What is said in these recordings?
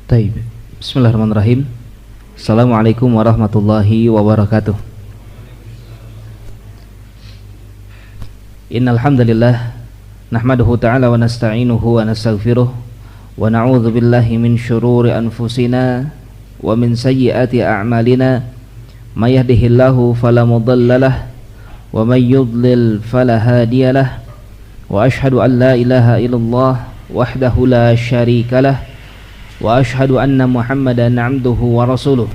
Taib. Bismillahirrahmanirrahim. Assalamualaikum warahmatullahi wabarakatuh. Innal hamdalillah nahmaduhu ta'ala wa nasta'inuhu wa nastaghfiruh wa na'udzu billahi min syururi anfusina wa min sayyiati a'malina. May yahdihillahu fala mudhillalah wa may yudlil fala hadiyalah. Wa asyhadu an la ilaha illallah wahdahu la syarikalah wa asyhadu anna Muhammadan abduhu wa rasuluh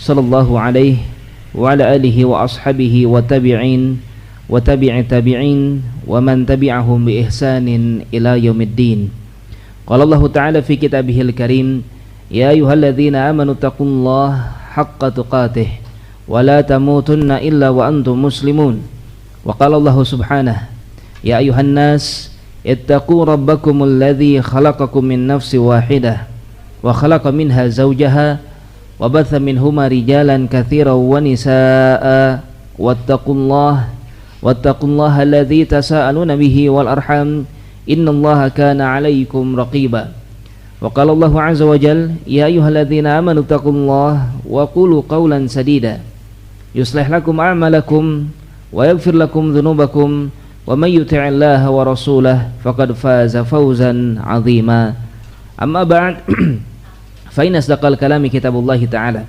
sallallahu alaihi wa ala alihi wa ashabihi wa tabi'in wa tabi'i tabi'in wa man tabi'ahum bi ihsanin ila yaumiddin. Qala Allah ta'ala fi kitabihil karim, ya ayyuhalladzina amanu taqullaha haqqa tuqatih wa la tamutunna illa wa antum muslimun. Wa qala Allah subhanahu, ya ayyuhan nas ittaqu rabbakumul ladzi khalaqakum min nafsin wahidah wa khalaqa minha zawjaha wa batha minhuma rijalan katsiran wa nisaa'a wattaqullaha alladzi tasaaluna bihi wal arham innallaha kana 'alaykum raqiba. Wa qala Allahu 'azza wa jalla, ya ayyuhalladzina amanu taqullaha wa qulu qawlan sadida yuslih lakum a'malakum wa yaghfir lakum dhunubakum wa may yuti'illaha wa rasulahu faqad faza fawzan 'azima. Amma ba'd. Fa inna asdaqal kalami kitabullahi ta'ala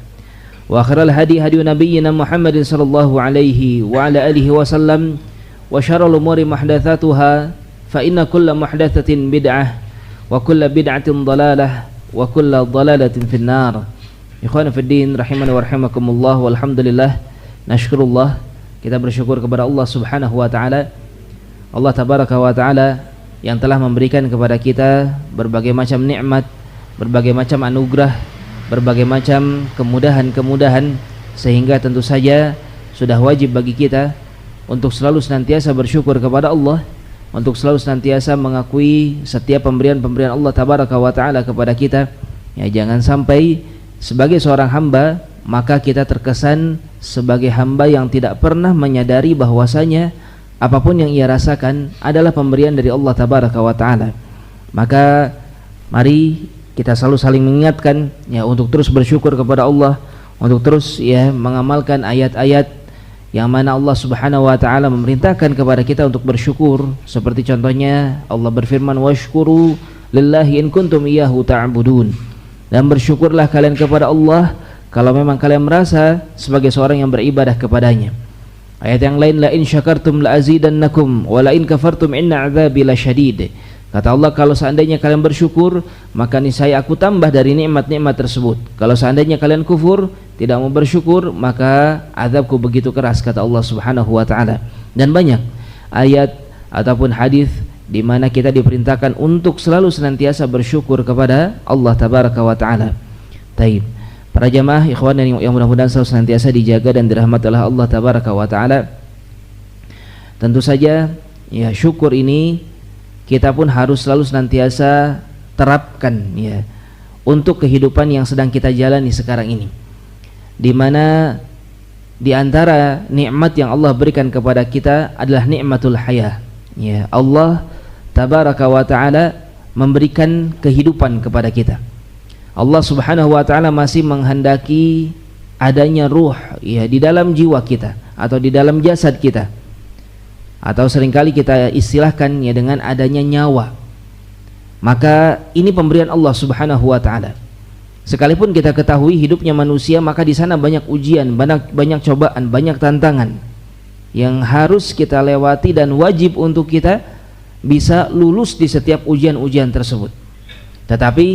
wa khairal hadi hadi nabiyyina Muhammadin sallallahu alaihi wa ala alihi wa sallam wa syarrul umuri muhdatsatuha fa inna kulla muhdatsatin bid'ah wa kulla bid'atin dhalalah wa kulla dhalalatin finnar. Ikhwan fiddin rahimani wa rahimakumullah, walhamdulillah nashkurullah, kita bersyukur kepada Allah subhanahu wa ta'ala, Allah tabaraka wa ta'ala yang telah memberikan kepada kita berbagai macam nikmat, berbagai macam anugerah, berbagai macam kemudahan-kemudahan, sehingga tentu saja sudah wajib bagi kita untuk selalu senantiasa bersyukur kepada Allah, untuk selalu senantiasa mengakui setiap pemberian-pemberian Allah tabaraka wa ta'ala kepada kita. Ya, jangan sampai sebagai seorang hamba maka kita terkesan sebagai hamba yang tidak pernah menyadari bahwasanya apapun yang ia rasakan adalah pemberian dari Allah tabaraka wa ta'ala. Maka mari kita selalu saling mengingatkan ya untuk terus bersyukur kepada Allah, untuk terus ya mengamalkan ayat-ayat yang mana Allah Subhanahu wa taala memerintahkan kepada kita untuk bersyukur. Seperti contohnya Allah berfirman, washkuru lillahi in kuntum iyyahu ta'budun. Dan bersyukurlah kalian kepada Allah kalau memang kalian merasa sebagai seorang yang beribadah kepadanya. Ayat yang lain, la in syakartum la azidannakum wa la in kafartum inna 'adzabi lasyadid. Kata Allah, kalau seandainya kalian bersyukur maka niscaya aku tambah dari nikmat-nikmat tersebut. Kalau seandainya kalian kufur, tidak mau bersyukur, maka azabku begitu keras, kata Allah Subhanahu wa taala. Dan banyak ayat ataupun hadis di mana kita diperintahkan untuk selalu senantiasa bersyukur kepada Allah tabaraka wa taala. Taib. Para jamaah ikhwan yang mudah-mudahan selalu senantiasa dijaga dan dirahmati oleh Allah tabaraka wa taala. Tentu saja ya syukur ini kita pun harus selalu senantiasa terapkan ya untuk kehidupan yang sedang kita jalani sekarang ini, di mana di antara nikmat yang Allah berikan kepada kita adalah nikmatul hayah ya. Allah tabaraka wa taala memberikan kehidupan kepada kita. Allah subhanahu wa taala masih menghendaki adanya ruh ya di dalam jiwa kita atau di dalam jasad kita, atau seringkali kita istilahkan ya dengan adanya nyawa. Maka ini pemberian Allah Subhanahu wa taala. Sekalipun kita ketahui hidupnya manusia, maka di sana banyak ujian, banyak cobaan, banyak tantangan yang harus kita lewati dan wajib untuk kita bisa lulus di setiap ujian-ujian tersebut. Tetapi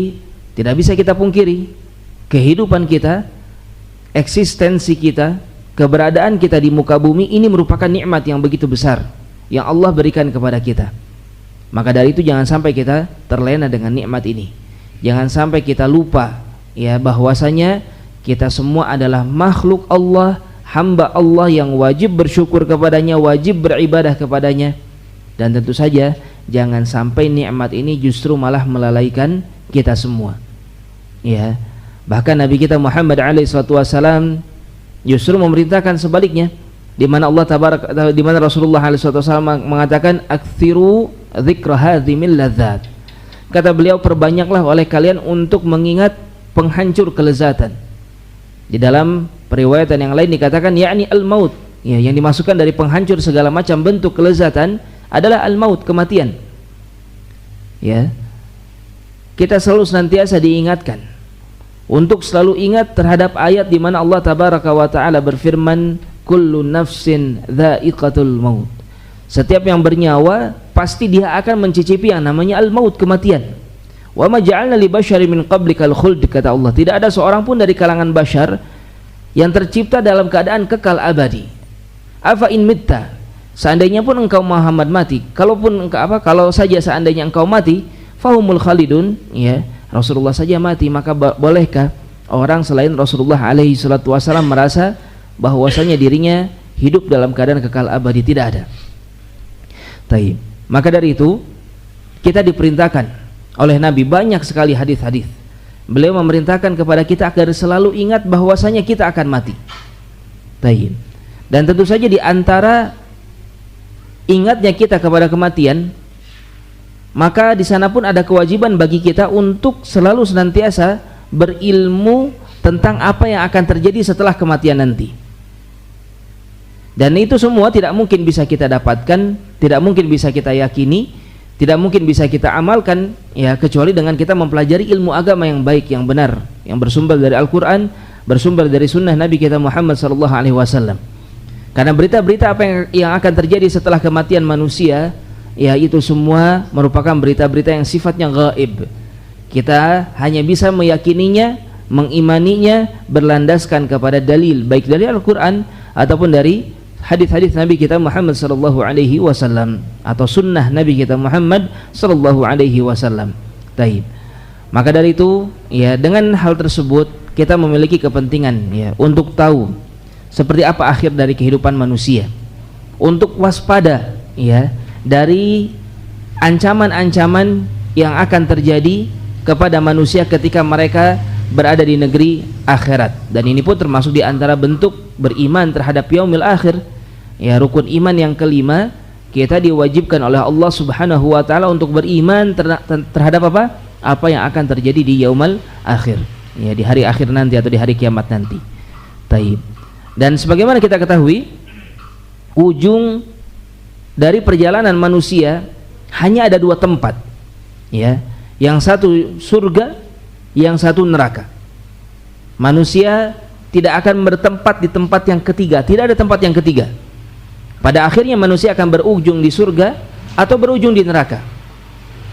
tidak bisa kita pungkiri kehidupan kita, eksistensi kita, keberadaan kita di muka bumi ini merupakan nikmat yang begitu besar yang Allah berikan kepada kita. Maka dari itu jangan sampai kita terlena dengan nikmat ini. Jangan sampai kita lupa ya bahwasanya kita semua adalah makhluk Allah, hamba Allah yang wajib bersyukur kepadanya, wajib beribadah kepadanya. Dan tentu saja jangan sampai nikmat ini justru malah melalaikan kita semua. Ya, bahkan Nabi kita Muhammad SAW justru memerintahkan sebaliknya, di mana di mana Rasulullah SAW mengatakan aktsiru dzikra hadzimil ladzat. Kata beliau, perbanyaklah oleh kalian untuk mengingat penghancur kelezatan. Di dalam periwayatan yang lain dikatakan yakni al-maut, ya, yang dimasukkan dari penghancur segala macam bentuk kelezatan adalah al-maut, kematian. Ya. Kita selalu senantiasa diingatkan untuk selalu ingat terhadap ayat di mana Allah tabaraka wa taala berfirman, kullu nafsin dha'iqatul maut. Setiap yang bernyawa pasti dia akan mencicipi yang namanya al-maut, kematian. Wa ma ja'alna li basyarin min qablikal khuld, kata Allah, tidak ada seorang pun dari kalangan bashar yang tercipta dalam keadaan kekal abadi. Afa in mitta, seandainya pun engkau Muhammad mati, kalau saja seandainya engkau mati, fahumul khalidun, ya, Rasulullah saja mati, maka bolehkah orang selain Rasulullah alaihi salatu wasallam merasa bahwasanya dirinya hidup dalam keadaan kekal abadi? Tidak ada. Taib. Maka dari itu kita diperintahkan oleh Nabi banyak sekali hadis-hadis. Beliau memerintahkan kepada kita agar selalu ingat bahwasanya kita akan mati. Taib. Dan tentu saja di antara ingatnya kita kepada kematian, maka di sana pun ada kewajiban bagi kita untuk selalu senantiasa berilmu tentang apa yang akan terjadi setelah kematian nanti. Dan itu semua tidak mungkin bisa kita dapatkan, tidak mungkin bisa kita yakini, tidak mungkin bisa kita amalkan, ya, kecuali dengan kita mempelajari ilmu agama yang baik, yang benar, yang bersumber dari Al-Quran, bersumber dari sunnah Nabi kita Muhammad SAW. Karena berita-berita apa yang akan terjadi setelah kematian manusia, ya, itu semua merupakan berita-berita yang sifatnya gaib. Kita hanya bisa meyakininya, mengimaninya berlandaskan kepada dalil, baik dari Al-Quran ataupun dari hadis-hadis Nabi kita Muhammad sallallahu alaihi wasallam atau sunnah Nabi kita Muhammad sallallahu alaihi wasallam. Taib. Maka dari itu, ya, dengan hal tersebut kita memiliki kepentingan, ya, untuk tahu seperti apa akhir dari kehidupan manusia, untuk waspada, ya, dari ancaman-ancaman yang akan terjadi kepada manusia ketika mereka berada di negeri akhirat. Dan ini pun termasuk di antara bentuk beriman terhadap yaumil akhir, ya, rukun iman yang kelima. Kita diwajibkan oleh Allah Subhanahu wa taala untuk beriman terhadap apa yang akan terjadi di yaumil akhir, ya, di hari akhir nanti atau di hari kiamat nanti. Taib. Dan sebagaimana kita ketahui, ujung dari perjalanan manusia hanya ada dua tempat, ya, yang satu surga, yang satu neraka. Manusia tidak akan bertempat di tempat yang ketiga, tidak ada tempat yang ketiga. Pada akhirnya manusia akan berujung di surga atau berujung di neraka.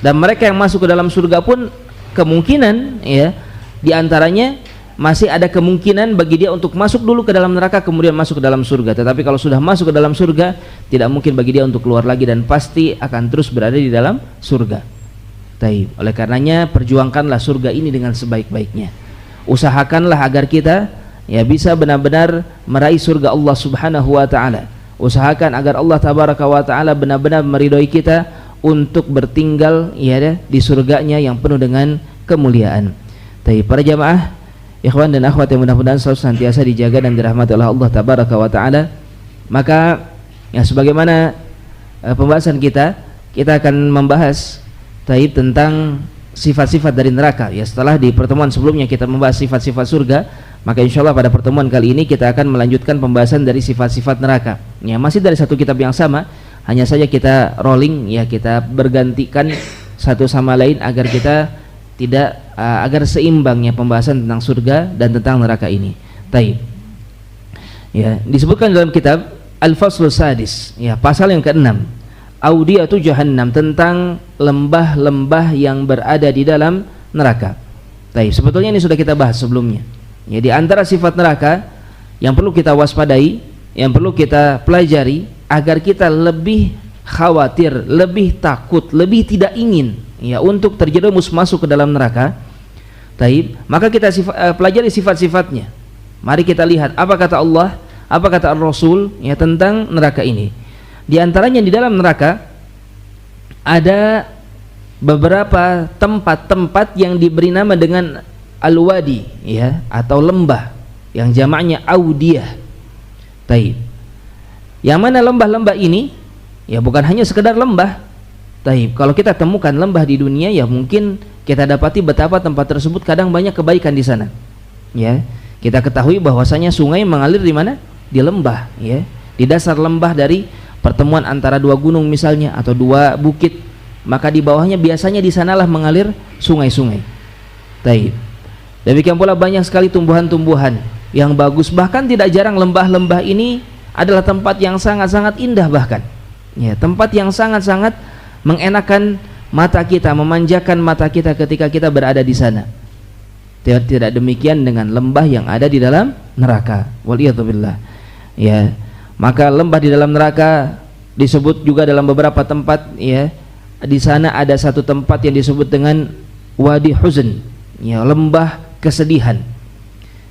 Dan mereka yang masuk ke dalam surga pun kemungkinan, ya, di antaranya masih ada kemungkinan bagi dia untuk masuk dulu ke dalam neraka kemudian masuk ke dalam surga. Tetapi kalau sudah masuk ke dalam surga, tidak mungkin bagi dia untuk keluar lagi dan pasti akan terus berada di dalam surga. Taib. Oleh karenanya perjuangkanlah surga ini dengan sebaik-baiknya. Usahakanlah agar kita, ya, bisa benar-benar meraih surga Allah Subhanahu wa taala. Usahakan agar Allah tabaraka wa taala benar-benar meridhoi kita untuk bertinggal, ya, di surganya yang penuh dengan kemuliaan. Taib. Para jamaah, ikhwan dan akhwat yang mudah-mudahan selalu senantiasa dijaga dan dirahmati oleh Allah tabaraka wa taala. Maka, ya, sebagaimana pembahasan kita akan membahas taib tentang sifat-sifat dari neraka, ya. Setelah di pertemuan sebelumnya kita membahas sifat-sifat surga, maka insyaallah pada pertemuan kali ini kita akan melanjutkan pembahasan dari sifat-sifat neraka, ya, masih dari satu kitab yang sama, hanya saja kita rolling, ya, kita bergantikan satu sama lain agar kita tidak agar seimbangnya pembahasan tentang surga dan tentang neraka ini. Taib. Ya, disebutkan dalam kitab Al-Faslus Sadis, ya, pasal yang ke-6, Audiyatu Jahannam, tentang lembah-lembah yang berada di dalam neraka. Taib. Sebetulnya ini sudah kita bahas sebelumnya. Ya, di antara sifat neraka yang perlu kita waspadai, yang perlu kita pelajari agar kita lebih khawatir, lebih takut, lebih tidak ingin, ya, untuk terjerumus masuk ke dalam neraka. Taib. Maka kita pelajari sifat-sifatnya. Mari kita lihat apa kata Allah, apa kata Rasul, ya, tentang neraka ini. Di antaranya di dalam neraka ada beberapa tempat-tempat yang diberi nama dengan al-wadi, ya, atau lembah, yang jamaknya audiyah. Taib. Yang mana lembah-lembah ini, ya, bukan hanya sekedar lembah, Taib. Kalau kita temukan lembah di dunia, ya mungkin kita dapati betapa tempat tersebut kadang banyak kebaikan di sana. Ya, kita ketahui bahwasanya sungai mengalir di mana? Di lembah, ya. Di dasar lembah dari pertemuan antara dua gunung misalnya atau dua bukit, maka di bawahnya biasanya di sanalah mengalir sungai-sungai. Taib. Demikian pula banyak sekali tumbuhan-tumbuhan yang bagus. Bahkan tidak jarang lembah-lembah ini adalah tempat yang sangat-sangat indah bahkan. Ya, tempat yang sangat-sangat mengenakan mata kita, memanjakan mata kita ketika kita berada di sana. Tidak demikian dengan lembah yang ada di dalam neraka. Waliyadzubillah. Ya, maka lembah di dalam neraka disebut juga dalam beberapa tempat, ya. Di sana ada satu tempat yang disebut dengan Wadi Huzn, ya, lembah kesedihan.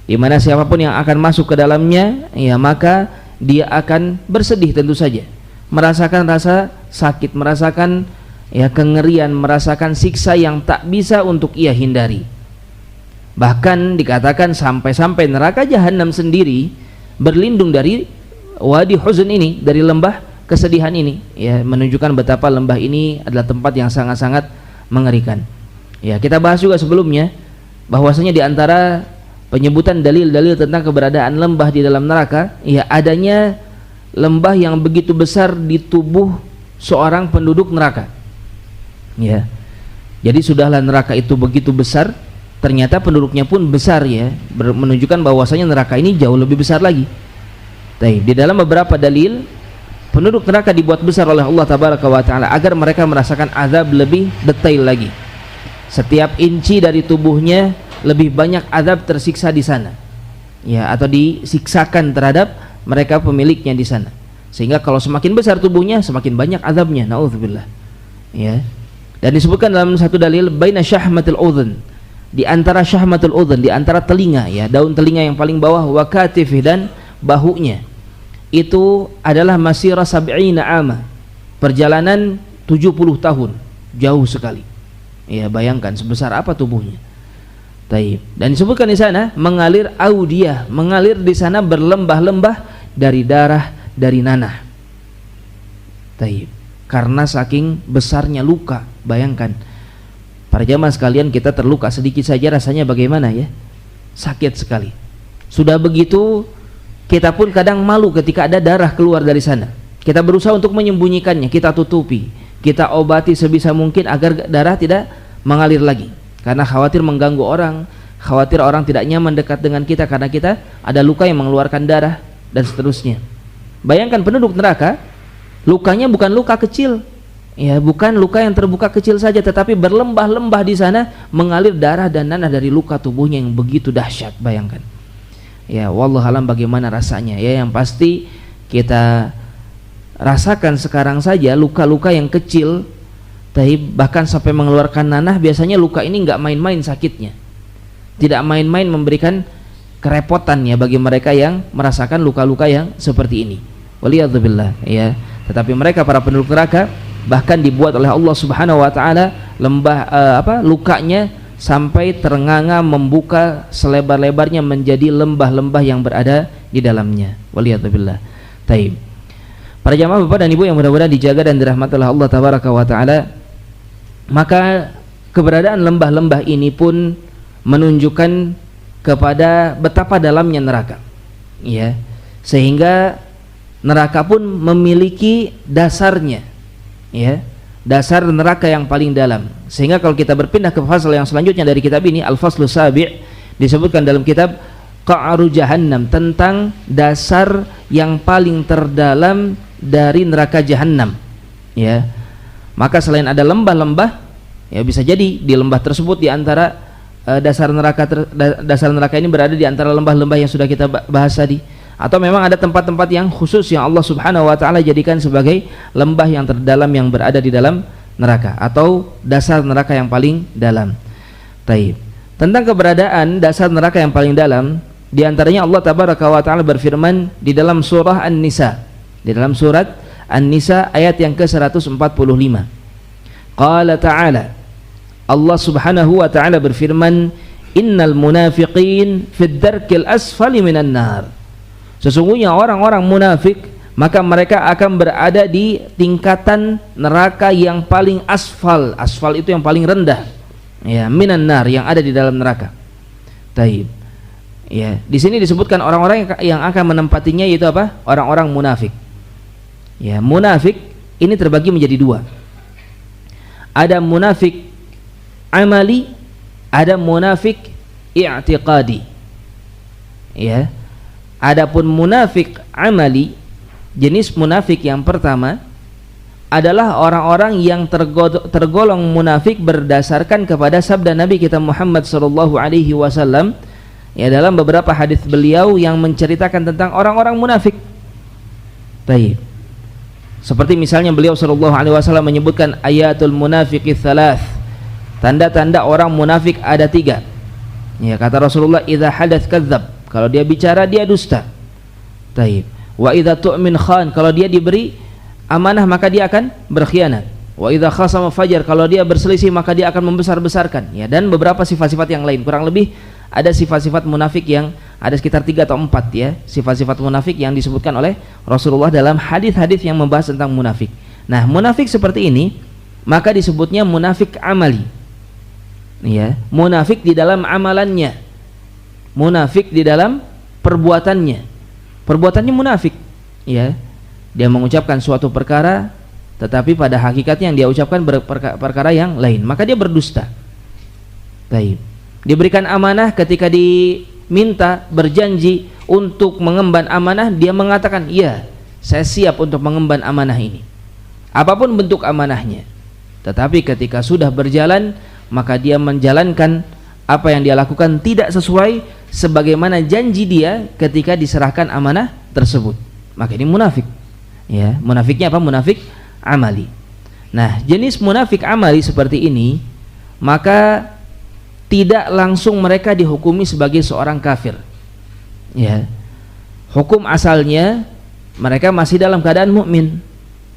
Di mana siapapun yang akan masuk ke dalamnya, ya, maka dia akan bersedih tentu saja. Merasakan rasa sakit, merasakan, ya, kengerian, merasakan siksa yang tak bisa untuk ia hindari. Bahkan dikatakan sampai-sampai neraka jahanam sendiri berlindung dari Wadi Huzn ini, dari lembah kesedihan ini, ya, menunjukkan betapa lembah ini adalah tempat yang sangat-sangat mengerikan. Ya, kita bahas juga sebelumnya bahwasanya di antara penyebutan dalil-dalil tentang keberadaan lembah di dalam neraka, ya, adanya lembah yang begitu besar di tubuh seorang penduduk neraka. Ya. Jadi sudahlah neraka itu begitu besar, ternyata penduduknya pun besar, ya, menunjukkan bahwasanya neraka ini jauh lebih besar lagi. Di dalam beberapa dalil, penduduk neraka dibuat besar oleh Allah Tabaraka wa Ta'ala agar mereka merasakan azab lebih detail lagi. Setiap inci dari tubuhnya lebih banyak azab tersiksa di sana, ya, atau disiksakan terhadap mereka pemiliknya di sana. Sehingga kalau semakin besar tubuhnya, semakin banyak azabnya. Nauzubillah. Ya. Dan disebutkan dalam satu dalil, baina syahmatil udhun, di antara syahmatul udhun, di antara telinga, ya, daun telinga yang paling bawah, wa katifih, dan bahunya, itu adalah masira sab'ina ama, perjalanan 70 tahun, jauh sekali. Ya, bayangkan sebesar apa tubuhnya. Taib. Dan disebutkan di sana mengalir audiyah, mengalir di sana berlembah-lembah dari darah, dari nanah. Taib. Karena saking besarnya luka, bayangkan. Para jamaah sekalian, kita terluka sedikit saja rasanya bagaimana, ya? Sakit sekali. Sudah begitu, kita pun kadang malu ketika ada darah keluar dari sana. Kita berusaha untuk menyembunyikannya, kita tutupi, kita obati sebisa mungkin agar darah tidak mengalir lagi. Karena khawatir mengganggu orang, khawatir orang tidak nyaman dekat dengan kita karena kita ada luka yang mengeluarkan darah, dan seterusnya. Bayangkan penduduk neraka, lukanya bukan luka kecil, ya, bukan luka yang terbuka kecil saja, tetapi berlembah-lembah di sana mengalir darah dan nanah dari luka tubuhnya yang begitu dahsyat. Bayangkan. Ya, wallahualam bagaimana rasanya, ya. Yang pasti kita rasakan sekarang saja luka-luka yang kecil, bahkan sampai mengeluarkan nanah, biasanya luka ini nggak main-main sakitnya, tidak main-main memberikan kerepotan, ya, bagi mereka yang merasakan luka-luka yang seperti ini. Waliyadzubillah, ya. Tetapi mereka para penduduk neraka bahkan dibuat oleh Allah Subhanahu wa Ta'ala lukanya sampai ternganga membuka selebar-lebarnya menjadi lembah-lembah yang berada di dalamnya. Waliyadzubillah. Taib. Para jamaah Bapak dan Ibu yang mudah-mudahan dijaga dan dirahmati oleh Allah Tabaraka wa Ta'ala, maka keberadaan lembah-lembah ini pun menunjukkan kepada betapa dalamnya neraka, ya, sehingga neraka pun memiliki dasarnya, ya, dasar neraka yang paling dalam. Sehingga kalau kita berpindah ke fasal yang selanjutnya dari kitab ini, Al-Faslu Sabi', disebutkan dalam kitab Qa'ru Jahannam, tentang dasar yang paling terdalam dari neraka Jahannam, ya. Maka selain ada lembah-lembah, ya, bisa jadi di lembah tersebut di antara dasar neraka ini berada di antara lembah-lembah yang sudah kita bahas tadi, atau memang ada tempat-tempat yang khusus yang Allah Subhanahu wa Ta'ala jadikan sebagai lembah yang terdalam yang berada di dalam neraka, atau dasar neraka yang paling dalam. Taib. Tentang keberadaan dasar neraka yang paling dalam, di antaranya Allah Tabaraka wa Ta'ala berfirman di dalam surah An-Nisa, di dalam surat An-Nisa ayat yang ke-145. Qala ta'ala, Allah Subhanahu wa Ta'ala berfirman, innal munafiqin fid darkil asfali minan nar. Sesungguhnya orang-orang munafik maka mereka akan berada di tingkatan neraka yang paling asfal. Asfal itu yang paling rendah, ya, minan nar, yang ada di dalam neraka. Taib. Ya, di sini disebutkan orang-orang yang akan menempatinya, yaitu apa? Orang-orang munafik. Ya, munafik ini terbagi menjadi dua. Ada munafik amali, ada munafik i'tiqadi. Ya. Adapun munafik amali, jenis munafik yang pertama adalah orang-orang yang tergolong munafik berdasarkan kepada sabda Nabi kita Muhammad sallallahu alaihi wasallam, ya, dalam beberapa hadis beliau yang menceritakan tentang orang-orang munafik. Baik. Seperti misalnya beliau sallallahu alaihi wasallam menyebutkan ayatul munafiqi thalath. Tanda-tanda orang munafik ada 3. Ya, kata Rasulullah, idza hadath kadzdzab. Kalau dia bicara dia dusta. Baik. Wa idza tu'min khan. Kalau dia diberi amanah maka dia akan berkhianat. Wa idza khasama fajar. Kalau dia berselisih maka dia akan membesar-besarkan. Ya, dan beberapa sifat-sifat yang lain. Kurang lebih ada sifat-sifat munafik yang ada sekitar 3 atau 4, ya, sifat-sifat munafik yang disebutkan oleh Rasulullah dalam hadis-hadis yang membahas tentang munafik. Nah, munafik seperti ini maka disebutnya munafik amali. Ya, munafik di dalam amalannya, munafik di dalam perbuatannya. Perbuatannya munafik, ya. Dia mengucapkan suatu perkara tetapi pada hakikatnya yang dia ucapkan perkara yang lain, maka dia berdusta. Baik. Diberikan amanah, ketika diminta berjanji untuk mengemban amanah, dia mengatakan, iya, saya siap untuk mengemban amanah ini, apapun bentuk amanahnya. Tetapi ketika sudah berjalan, maka dia menjalankan apa yang dia lakukan tidak sesuai sebagaimana janji dia ketika diserahkan amanah tersebut. Maka ini munafik. Ya, munafiknya apa? Munafik amali. Nah, jenis munafik amali seperti ini, maka tidak langsung mereka dihukumi sebagai seorang kafir. Ya. Hukum asalnya mereka masih dalam keadaan mukmin.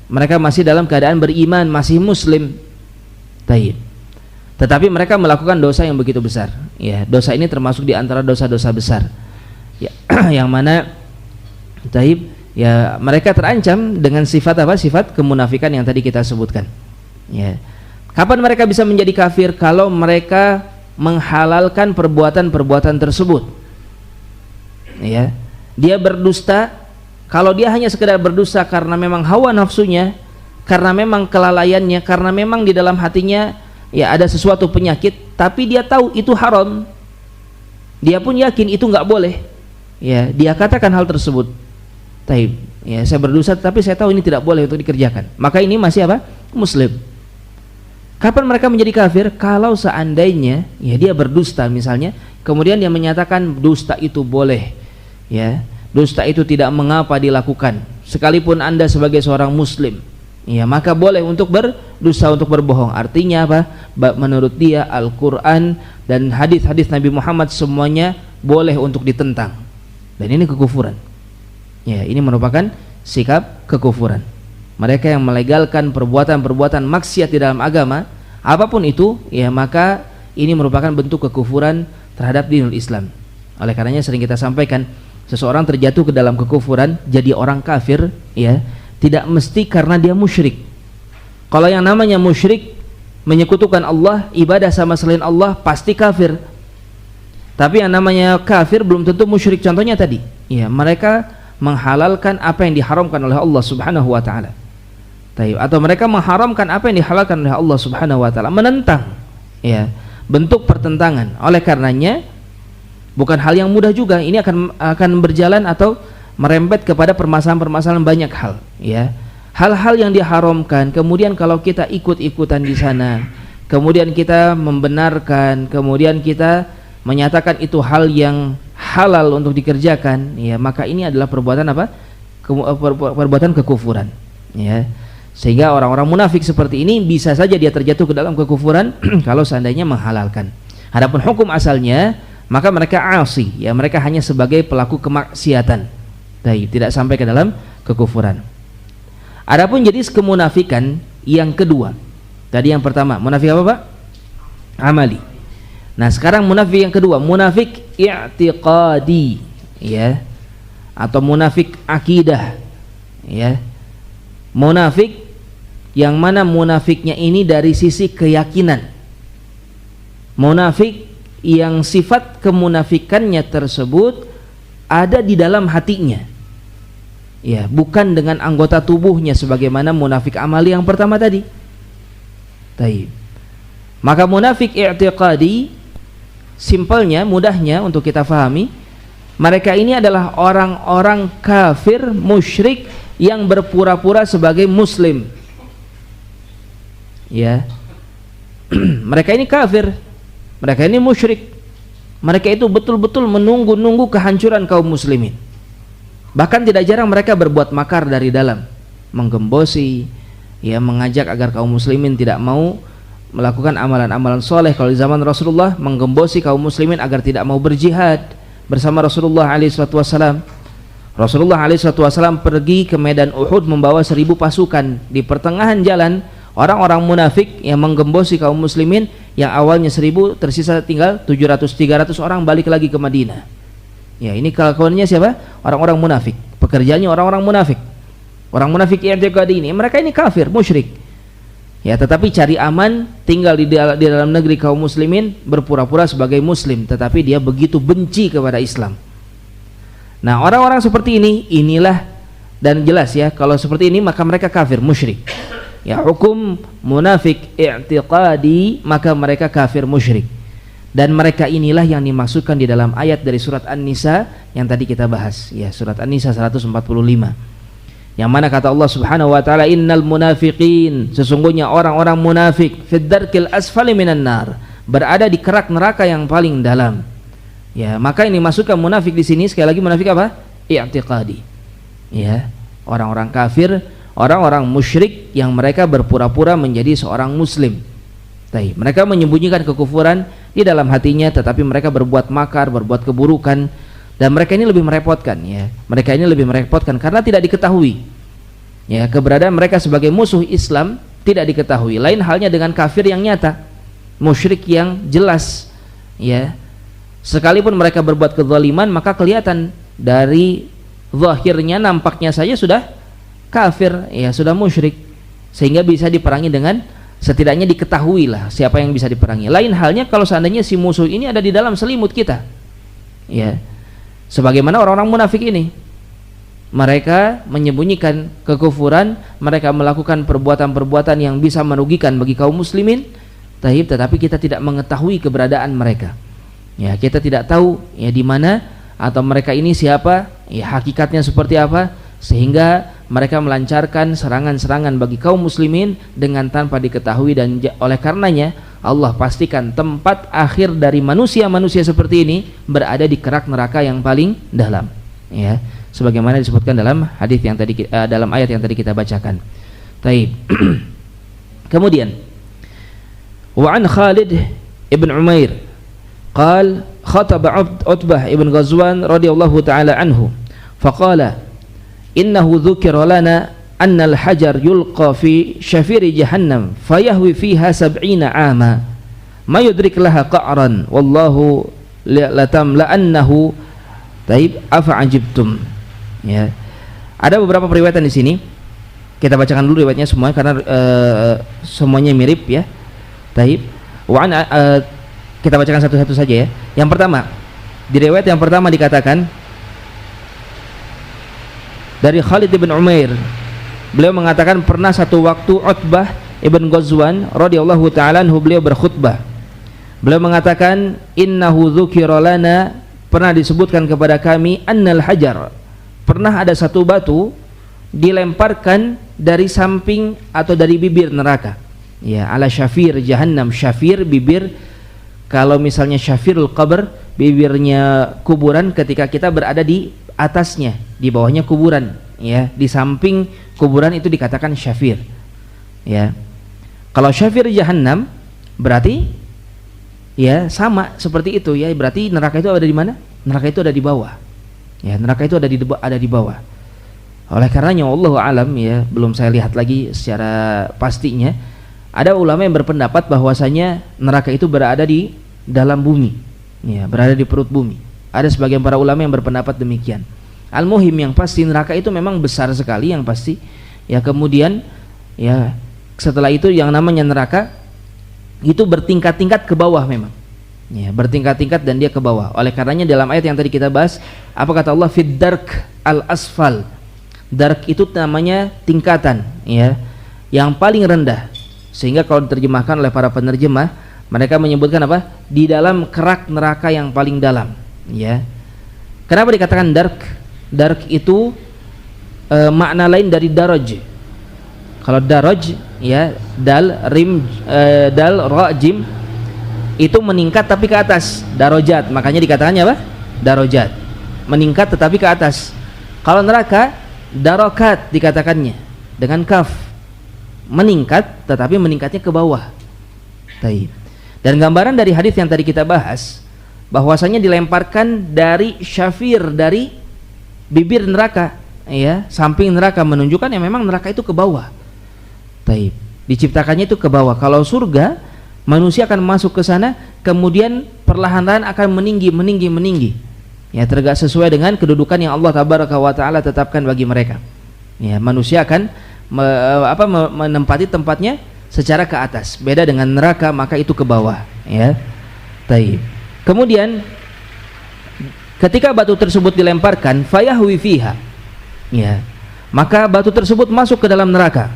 Mereka masih dalam keadaan beriman, masih muslim. Baik. Tetapi mereka melakukan dosa yang begitu besar. Ya, dosa ini termasuk di antara dosa-dosa besar. Ya, yang mana taib, ya, mereka terancam dengan sifat apa? Sifat kemunafikan yang tadi kita sebutkan. Ya. Kapan mereka bisa menjadi kafir? Kalau mereka menghalalkan perbuatan-perbuatan tersebut. Ya, dia berdusta. Kalau dia hanya sekedar berdusta karena memang hawa nafsunya, karena memang kelalaiannya, karena memang di dalam hatinya ya ada sesuatu penyakit, tapi dia tahu itu haram, dia pun yakin itu nggak boleh, ya, dia katakan hal tersebut. Taib, ya, saya berdosa tapi saya tahu ini tidak boleh untuk dikerjakan, maka ini masih apa? Muslim. Kapan mereka menjadi kafir? Kalau seandainya, ya, dia berdusta misalnya, kemudian dia menyatakan dusta itu boleh, ya, dusta itu tidak mengapa dilakukan, sekalipun Anda sebagai seorang muslim, ya, maka boleh untuk berdusta, untuk berbohong. Artinya apa? Menurut dia Al-Quran dan hadis-hadis Nabi Muhammad semuanya boleh untuk ditentang, dan ini kekufuran. Ya, ini merupakan sikap kekufuran. Mereka yang melegalkan perbuatan-perbuatan maksiat di dalam agama, apapun itu, ya, maka ini merupakan bentuk kekufuran terhadap dinul Islam. Oleh karenanya sering kita sampaikan, seseorang terjatuh ke dalam kekufuran, jadi orang kafir, ya, tidak mesti karena dia musyrik. Kalau yang namanya musyrik, menyekutukan Allah, ibadah sama selain Allah, pasti kafir. Tapi yang namanya kafir belum tentu musyrik. Contohnya tadi, ya, mereka menghalalkan apa yang diharamkan oleh Allah Subhanahu wa taala. Atau mereka mengharamkan apa yang dihalalkan oleh Allah Subhanahu wa taala, menentang, ya, bentuk pertentangan. Oleh karenanya bukan hal yang mudah juga, ini akan berjalan atau merembet kepada permasalahan-permasalahan banyak hal, ya. Hal-hal yang diharamkan, kemudian kalau kita ikut-ikutan di sana, kemudian kita membenarkan, kemudian kita menyatakan itu hal yang halal untuk dikerjakan, ya, maka ini adalah perbuatan apa? Perbuatan kekufuran, ya. Sehingga orang-orang munafik seperti ini bisa saja dia terjatuh ke dalam kekufuran kalau seandainya menghalalkan. Adapun hukum asalnya, maka mereka asi, ya, mereka hanya sebagai pelaku kemaksiatan, tidak sampai ke dalam kekufuran. Adapun jenis kemunafikan yang kedua, tadi yang pertama munafik apa, Pak? Amali. Nah, sekarang munafik yang kedua, munafik i'tiqadi, ya, atau munafik akidah. ya. Munafik yang mana munafiknya ini dari sisi keyakinan. Munafik yang sifat kemunafikannya tersebut ada di dalam hatinya. Ya, bukan dengan anggota tubuhnya sebagaimana munafik amali yang pertama tadi. Taib. Maka munafik i'tiqadi, simpelnya, mudahnya untuk kita fahami, mereka ini adalah orang-orang kafir musyrik yang berpura-pura sebagai muslim. Ya. Mereka ini kafir, mereka ini musyrik. Mereka itu betul-betul menunggu-nunggu kehancuran kaum muslimin. Bahkan tidak jarang mereka berbuat makar dari dalam, menggembosi, ya, mengajak agar kaum muslimin tidak mau melakukan amalan-amalan soleh. Kalau di zaman Rasulullah, menggembosi kaum muslimin agar tidak mau berjihad bersama Rasulullah SAW. Rasulullah SAW pergi ke medan Uhud membawa 1000 pasukan. Di pertengahan jalan, orang-orang munafik yang menggembosi kaum muslimin yang awalnya 1000 tersisa tinggal 700-300 orang balik lagi ke Madinah. Ya, ini kelakuannya siapa? Orang-orang munafik. Pekerjaannya orang-orang munafik. Orang munafik i'tiqadi ini, mereka ini kafir, musyrik. Ya, tetapi cari aman, tinggal di dalam negeri kaum muslimin, berpura-pura sebagai muslim, tetapi dia begitu benci kepada Islam. Nah, orang-orang seperti ini, inilah, dan jelas ya, kalau seperti ini maka mereka kafir, musyrik. Ya, hukum munafik i'tiqadi, maka mereka kafir musyrik. Dan mereka inilah yang dimaksudkan di dalam ayat dari surat An-Nisa yang tadi kita bahas, ya, surat An-Nisa 145. Yang mana kata Allah Subhanahu wa taala, innal munafiqin, sesungguhnya orang-orang munafik, fid darkil asfali minan nar, berada di kerak neraka yang paling dalam. Ya, maka ini dimaksudkan munafik di sini sekali lagi munafik apa? I'tiqadi. Ya, orang-orang kafir, orang-orang musyrik yang mereka berpura-pura menjadi seorang muslim. Baik, mereka menyembunyikan kekufuran di dalam hatinya, tetapi mereka berbuat makar, berbuat keburukan, dan mereka ini lebih merepotkan, ya. Mereka ini lebih merepotkan karena tidak diketahui. Ya, keberadaan mereka sebagai musuh Islam tidak diketahui. Lain halnya dengan kafir yang nyata, musyrik yang jelas, ya. Sekalipun mereka berbuat kezaliman, maka kelihatan dari zahirnya, nampaknya saja sudah kafir, ya, sudah musyrik, sehingga bisa diperangi dengan, setidaknya diketahui lah siapa yang bisa diperangi. Lain halnya kalau seandainya si musuh ini ada di dalam selimut kita, ya, sebagaimana orang-orang munafik ini, mereka menyembunyikan kekufuran, mereka melakukan perbuatan-perbuatan yang bisa merugikan bagi kaum muslimin, tetapi kita tidak mengetahui keberadaan mereka. Ya, kita tidak tahu, ya, di mana atau mereka ini siapa, ya, hakikatnya seperti apa, sehingga mereka melancarkan serangan-serangan bagi kaum muslimin dengan tanpa diketahui. Dan oleh karenanya Allah pastikan tempat akhir dari manusia-manusia seperti ini berada di kerak neraka yang paling dalam, ya, sebagaimana disebutkan dalam hadis yang tadi, dalam ayat yang tadi kita bacakan. Taib. Kemudian wa an Khalid ibn Umair qal khataba Utbah ibn Ghazwan radhiyallahu taala anhu faqala innahu dzukira lana anna al-hajar yulqa fi syafiri jahannam fayahwi fiha 70 ama ma yudrik laha qa'ran wallahu latamla'annahu. Taib, afa ajibtum. Ya, ada beberapa periwayatan di sini, kita bacakan dulu riwayatnya semua karena semuanya mirip, ya. Taib, kita bacakan satu-satu saja, ya. Yang pertama, di riwayat yang pertama dikatakan dari Khalid bin Umair, beliau mengatakan pernah satu waktu Utbah ibn Ghazwan radhiyallahu ta'ala anhu beliau berkhutbah. Beliau mengatakan innahu dzukira lana, pernah disebutkan kepada kami, annal hajar, pernah ada satu batu dilemparkan dari samping atau dari bibir neraka, ya, ala syafir jahannam. Syafir bibir, kalau misalnya syafirul qabr, bibirnya kuburan, ketika kita berada di atasnya, di bawahnya kuburan, ya, di samping kuburan itu dikatakan syafir, ya. Kalau syafir jahannam berarti, ya, sama seperti itu, ya, berarti neraka itu ada di mana? Neraka itu ada di bawah, ya, neraka itu ada di bawah. Oleh karenanya wallahu alam, ya, belum saya lihat lagi secara pastinya, ada ulama yang berpendapat bahwasanya neraka itu berada di dalam bumi, ya, berada di perut bumi. Ada sebagian para ulama yang berpendapat demikian. Al-muhim yang pasti neraka itu memang besar sekali yang pasti. Ya kemudian ya setelah itu yang namanya neraka itu bertingkat-tingkat ke bawah memang. Ya, bertingkat-tingkat dan dia ke bawah. Oleh karenanya dalam ayat yang tadi kita bahas, apa kata Allah? Fid dark al-asfal. Dark itu namanya tingkatan, ya, yang paling rendah. Sehingga kalau diterjemahkan oleh para penerjemah, mereka menyebutkan apa? Di dalam kerak neraka yang paling dalam, ya. Kenapa dikatakan dark? Dark itu makna lain dari daraj. Kalau daraj, ya, dal rim dal ra jim itu meningkat tapi ke atas, darajat, makanya dikatakannya apa? Darajat, meningkat tetapi ke atas. Kalau neraka, darakat dikatakannya dengan kaf, meningkat tetapi meningkatnya ke bawah. Taib. Dan gambaran dari hadis yang tadi kita bahas, bahwasanya dilemparkan dari syafir, dari bibir neraka, ya, samping neraka, menunjukkan ya memang neraka itu ke bawah. Taib. Diciptakannya itu ke bawah. Kalau surga, manusia akan masuk ke sana, kemudian perlahan-lahan akan meninggi. Ya, sesuai dengan kedudukan yang Allah Tabaraka wa Ta'ala tetapkan bagi mereka. Ya, manusia akan menempati tempatnya secara ke atas. Beda dengan neraka, maka itu ke bawah. Ya, taib. Kemudian ketika batu tersebut dilemparkan, fayahwi fiha. Ya, maka batu tersebut masuk ke dalam neraka.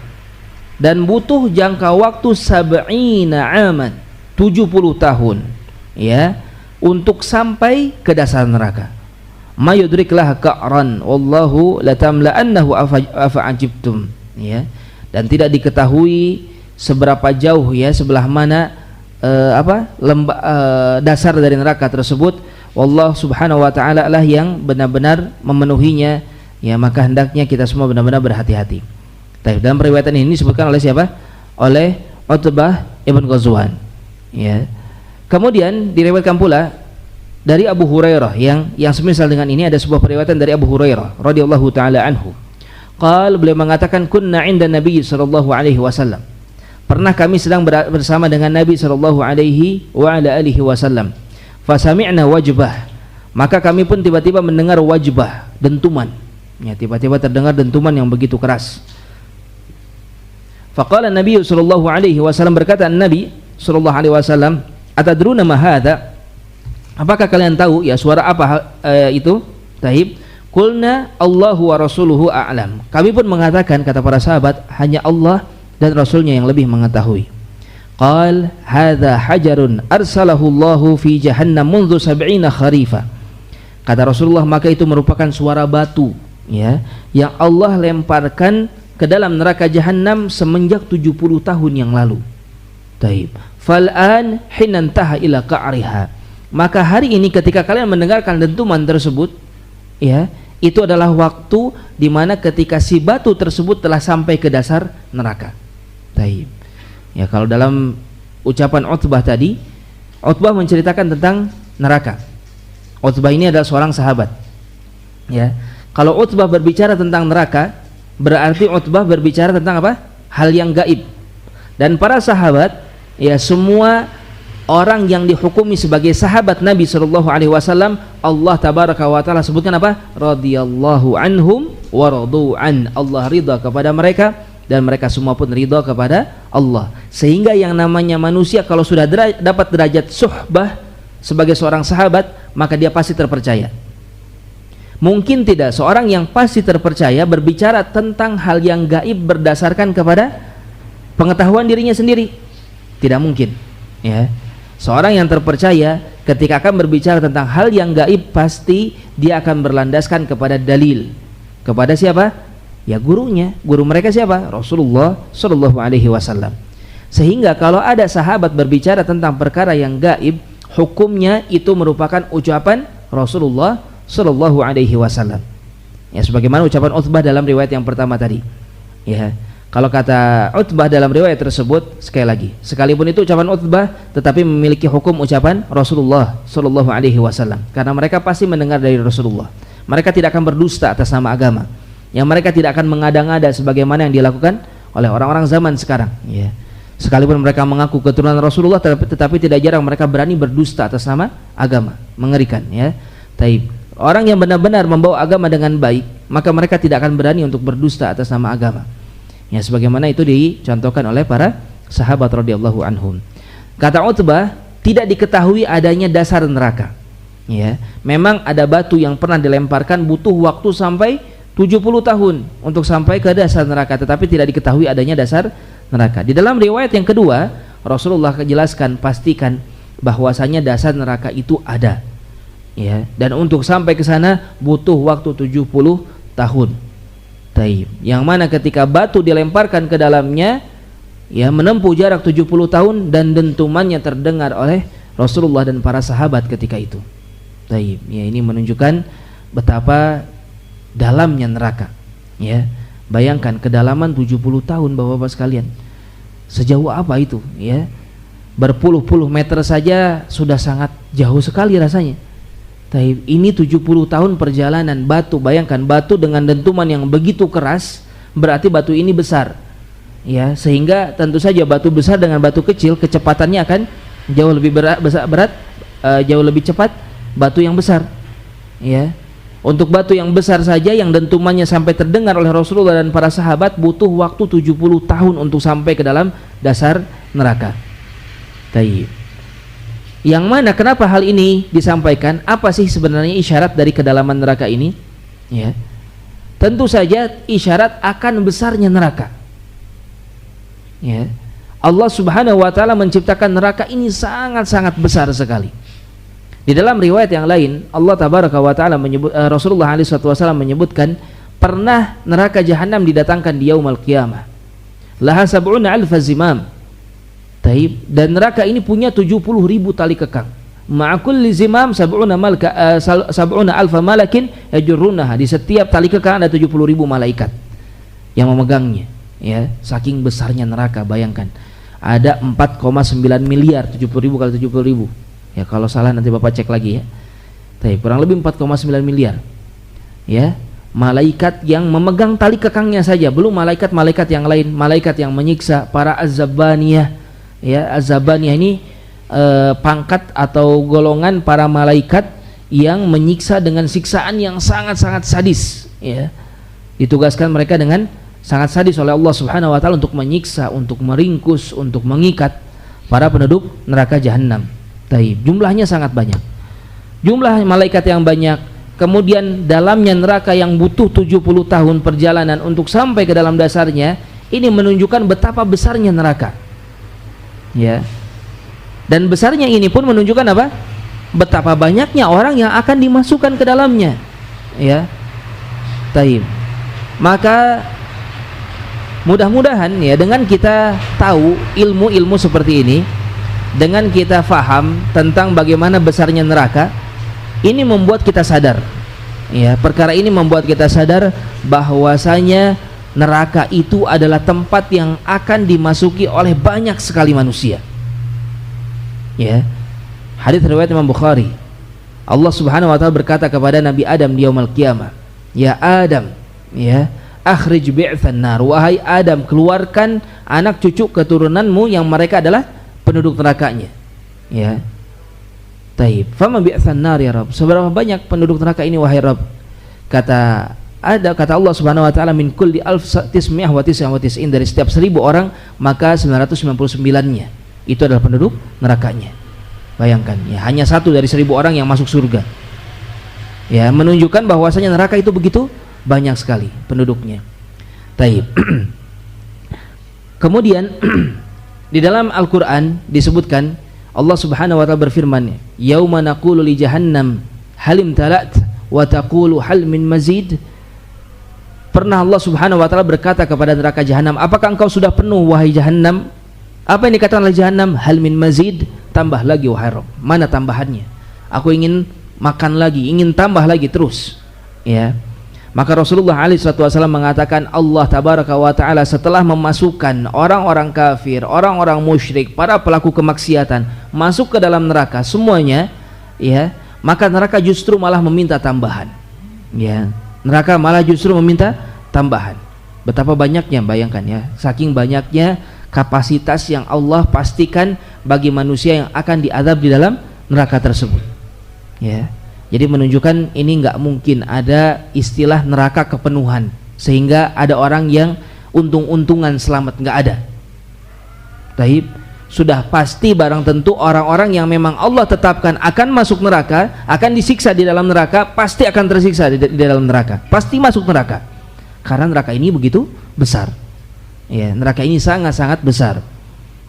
Dan butuh jangka waktu 70 aman, 70 tahun, ya, untuk sampai ke dasar neraka. Mayudriklah ka'ran wallahu latamla'annahu afa'ajibtum, ya. Dan tidak diketahui seberapa jauh, ya, sebelah mana dasar dari neraka tersebut. Wallah subhanahu wa ta'ala lah yang benar-benar memenuhinya, ya, maka hendaknya kita semua benar-benar berhati-hati. Dalam periwayatan ini disebutkan oleh siapa? Oleh Utbah ibn Ghazwan, ya. Kemudian diriwayatkan pula dari Abu Hurairah yang semisal dengan ini. Ada sebuah periwayatan dari Abu Hurairah radhiyallahu taala anhu. Beliau mengatakan, kunna 'inda Nabi sallallahu alaihi wasallam. Pernah kami sedang bersama dengan Nabi sallallahu alaihi wasallam. Fa sami'na wajbah. Maka kami pun tiba-tiba mendengar wajbah, dentuman. Ya, tiba-tiba terdengar dentuman yang begitu keras. Faqala Nabi sallallahu alaihi wasallam, berkata Nabi sallallahu alaihi wasallam, atadruna ma hadza? Apakah kalian tahu, ya, suara apa itu? Taib. Qulna Allahu wa rasuluhu a'lam. Kami pun mengatakan, kata para sahabat, hanya Allah dan Rasulnya yang lebih mengetahui. Qal hadza hajarun arsalahu Allahu fi jahannam mundu 70 kharifa. Kata Rasulullah, maka itu merupakan suara batu, ya, yang Allah lemparkan ke dalam neraka jahanam semenjak 70 tahun yang lalu. Taib. Fal'an hinantaha ila qa'riha. Maka hari ini ketika kalian mendengarkan dentuman tersebut, ya, itu adalah waktu di mana ketika si batu tersebut telah sampai ke dasar neraka. Taib. Ya, kalau dalam ucapan Utbah tadi, Utbah menceritakan tentang neraka. Utbah ini adalah seorang sahabat. Ya. Kalau Utbah berbicara tentang neraka, berarti Utbah berbicara tentang apa? Hal yang gaib. Dan para sahabat, ya, semua orang yang dihukumi sebagai sahabat Nabi sallallahu alaihi wasallam, Allah tabaraka wa taala sebutkan apa? Radhiyallahu anhum wa radu an. Allah ridha kepada mereka dan mereka semua pun ridha kepada Allah. Sehingga yang namanya manusia kalau sudah dapat derajat suhbah sebagai seorang sahabat, maka dia pasti terpercaya. Mungkin tidak seorang yang pasti terpercaya berbicara tentang hal yang gaib berdasarkan kepada pengetahuan dirinya sendiri. Tidak mungkin, ya. Seorang yang terpercaya ketika akan berbicara tentang hal yang gaib, pasti dia akan berlandaskan kepada dalil. Kepada siapa? Ya, gurunya. Guru mereka siapa? Rasulullah sallallahu alaihi wasallam. Sehingga kalau ada sahabat berbicara tentang perkara yang gaib, hukumnya itu merupakan ucapan Rasulullah sallallahu alaihi wasallam. Ya, sebagaimana ucapan Utbah dalam riwayat yang pertama tadi. Ya, kalau kata Utbah dalam riwayat tersebut, sekali lagi, sekalipun itu ucapan Utbah, tetapi memiliki hukum ucapan Rasulullah sallallahu alaihi wasallam. Karena mereka pasti mendengar dari Rasulullah. Mereka tidak akan berdusta atas nama agama. Yang mereka tidak akan mengada-ngada sebagaimana yang dilakukan oleh orang-orang zaman sekarang. Ya. Sekalipun mereka mengaku keturunan Rasulullah, tetapi tidak jarang mereka berani berdusta atas nama agama. Mengerikan, ya. Taib. Orang yang benar-benar membawa agama dengan baik, maka mereka tidak akan berani untuk berdusta atas nama agama. Ya, sebagaimana itu dicontohkan oleh para sahabat radhiyallahu anhum. Kata Utbah, tidak diketahui adanya dasar neraka. Ya, memang ada batu yang pernah dilemparkan butuh waktu sampai 70 tahun untuk sampai ke dasar neraka, tetapi tidak diketahui adanya dasar neraka. Di dalam riwayat yang kedua, Rasulullah jelaskan, pastikan bahwasanya dasar neraka itu ada. Ya, dan untuk sampai ke sana butuh waktu 70 tahun. Taib. Yang mana ketika batu dilemparkan ke dalamnya, ya, menempuh jarak 70 tahun dan dentumannya terdengar oleh Rasulullah dan para sahabat ketika itu. Taib. Ya, ini menunjukkan betapa dalamnya neraka. Ya, bayangkan kedalaman 70 tahun Bapak-bapak sekalian. Sejauh apa itu, ya? Berpuluh-puluh meter saja sudah sangat jauh sekali rasanya. Taib. Ini 70 tahun perjalanan batu. Bayangkan batu dengan dentuman yang begitu keras, berarti batu ini besar. Ya, sehingga tentu saja batu besar dengan batu kecil kecepatannya akan jauh lebih jauh lebih cepat batu yang besar. Ya. Untuk batu yang besar saja yang dentumannya sampai terdengar oleh Rasulullah dan para sahabat butuh waktu 70 tahun untuk sampai ke dalam dasar neraka. Taib. Yang mana kenapa hal ini disampaikan? Apa sih sebenarnya isyarat dari kedalaman neraka ini? Ya. Tentu saja isyarat akan besarnya neraka. Ya. Allah Subhanahu wa taala menciptakan neraka ini sangat-sangat besar sekali. Di dalam riwayat yang lain, Allah tabaraka wa taala menyebut, Rasulullah alaihi wasallam menyebutkan pernah neraka jahanam didatangkan di yaumul qiyamah. Laha sab'una alfa zimam. Taib. Dan neraka ini punya 70.000 tali kekang. Ma'kulli zimam sab'una alfa malakin yajurrunaha. Di setiap tali kekang ada 70.000 malaikat yang memegangnya. Ya, saking besarnya neraka, bayangkan. Ada 4,9 miliar, 70.000 kali 70.000. Ya, kalau salah nanti Bapak cek lagi ya. Taib. Kurang lebih 4,9 miliar. Ya, malaikat yang memegang tali kekangnya saja, belum malaikat-malaikat yang lain, malaikat yang menyiksa para az-zabaniyah. Ya, az-zabaniyah ini pangkat atau golongan para malaikat yang menyiksa dengan siksaan yang sangat-sangat sadis. Ya, ditugaskan mereka dengan sangat sadis oleh Allah Subhanahu wa taala untuk menyiksa, untuk meringkus, untuk mengikat para penduduk neraka jahanam. Taib. Jumlahnya sangat banyak. Jumlah malaikat yang banyak, kemudian dalamnya neraka yang butuh 70 tahun perjalanan untuk sampai ke dalam dasarnya, ini menunjukkan betapa besarnya neraka. Ya. Dan besarnya ini pun menunjukkan apa? Betapa banyaknya orang yang akan dimasukkan ke dalamnya. Ya. Taib. Maka mudah-mudahan ya dengan kita tahu ilmu-ilmu seperti ini, dengan kita faham tentang bagaimana besarnya neraka, ini membuat kita sadar. Ya, perkara ini membuat kita sadar bahwasanya neraka itu adalah tempat yang akan dimasuki oleh banyak sekali manusia. Ya. Hadits riwayat Imam Bukhari. Allah Subhanahu wa taala berkata kepada Nabi Adam di yaumul qiyamah, "Ya Adam, ya, akhrij bi'tsan nar, wahai Adam, keluarkan anak cucu keturunanmu yang mereka adalah penduduk nerakanya." Ya. Taib. Fama bi'tsan nar ya Rabb, seberapa banyak penduduk neraka ini wahai Rabb? Kata Allah Subhanahu wa taala, min kulli alf tis'mi'ah wa tis'in, dari setiap 1000 orang maka 999-nya itu adalah penduduk nerakanya. Bayangkan ya, hanya satu dari 1000 orang yang masuk surga. Ya, menunjukkan bahwasanya neraka itu begitu banyak sekali penduduknya. Taib. Kemudian di dalam Al-Qur'an disebutkan Allah Subhanahu wa taala berfirman, "Yauma naqulu li jahannam halim talat wa taqulu hal min mazid." Pernah Allah Subhanahu wa taala berkata kepada neraka jahanam, "Apakah engkau sudah penuh wahai jahanam?" Apa yang dikatakan oleh jahanam? Hal min mazid, tambah lagi wahai Rabb. Mana tambahannya? Aku ingin makan lagi, ingin tambah lagi terus. Ya. Maka Rasulullah SAW mengatakan, Allah tabaraka wa ta'ala setelah memasukkan orang-orang kafir, orang-orang musyrik, para pelaku kemaksiatan masuk ke dalam neraka semuanya, ya, maka neraka justru malah meminta tambahan. Ya, neraka malah justru meminta tambahan. Betapa banyaknya, bayangkan ya, saking banyaknya kapasitas yang Allah pastikan bagi manusia yang akan diazab di dalam neraka tersebut. Ya. Jadi menunjukkan ini nggak mungkin ada istilah neraka kepenuhan sehingga ada orang yang untung-untungan selamat, nggak ada. Taib, sudah pasti barang tentu orang-orang yang memang Allah tetapkan akan masuk neraka, akan disiksa di dalam neraka, pasti akan tersiksa di dalam neraka, pasti masuk neraka. Karena neraka ini begitu besar. Ya, neraka ini sangat-sangat besar.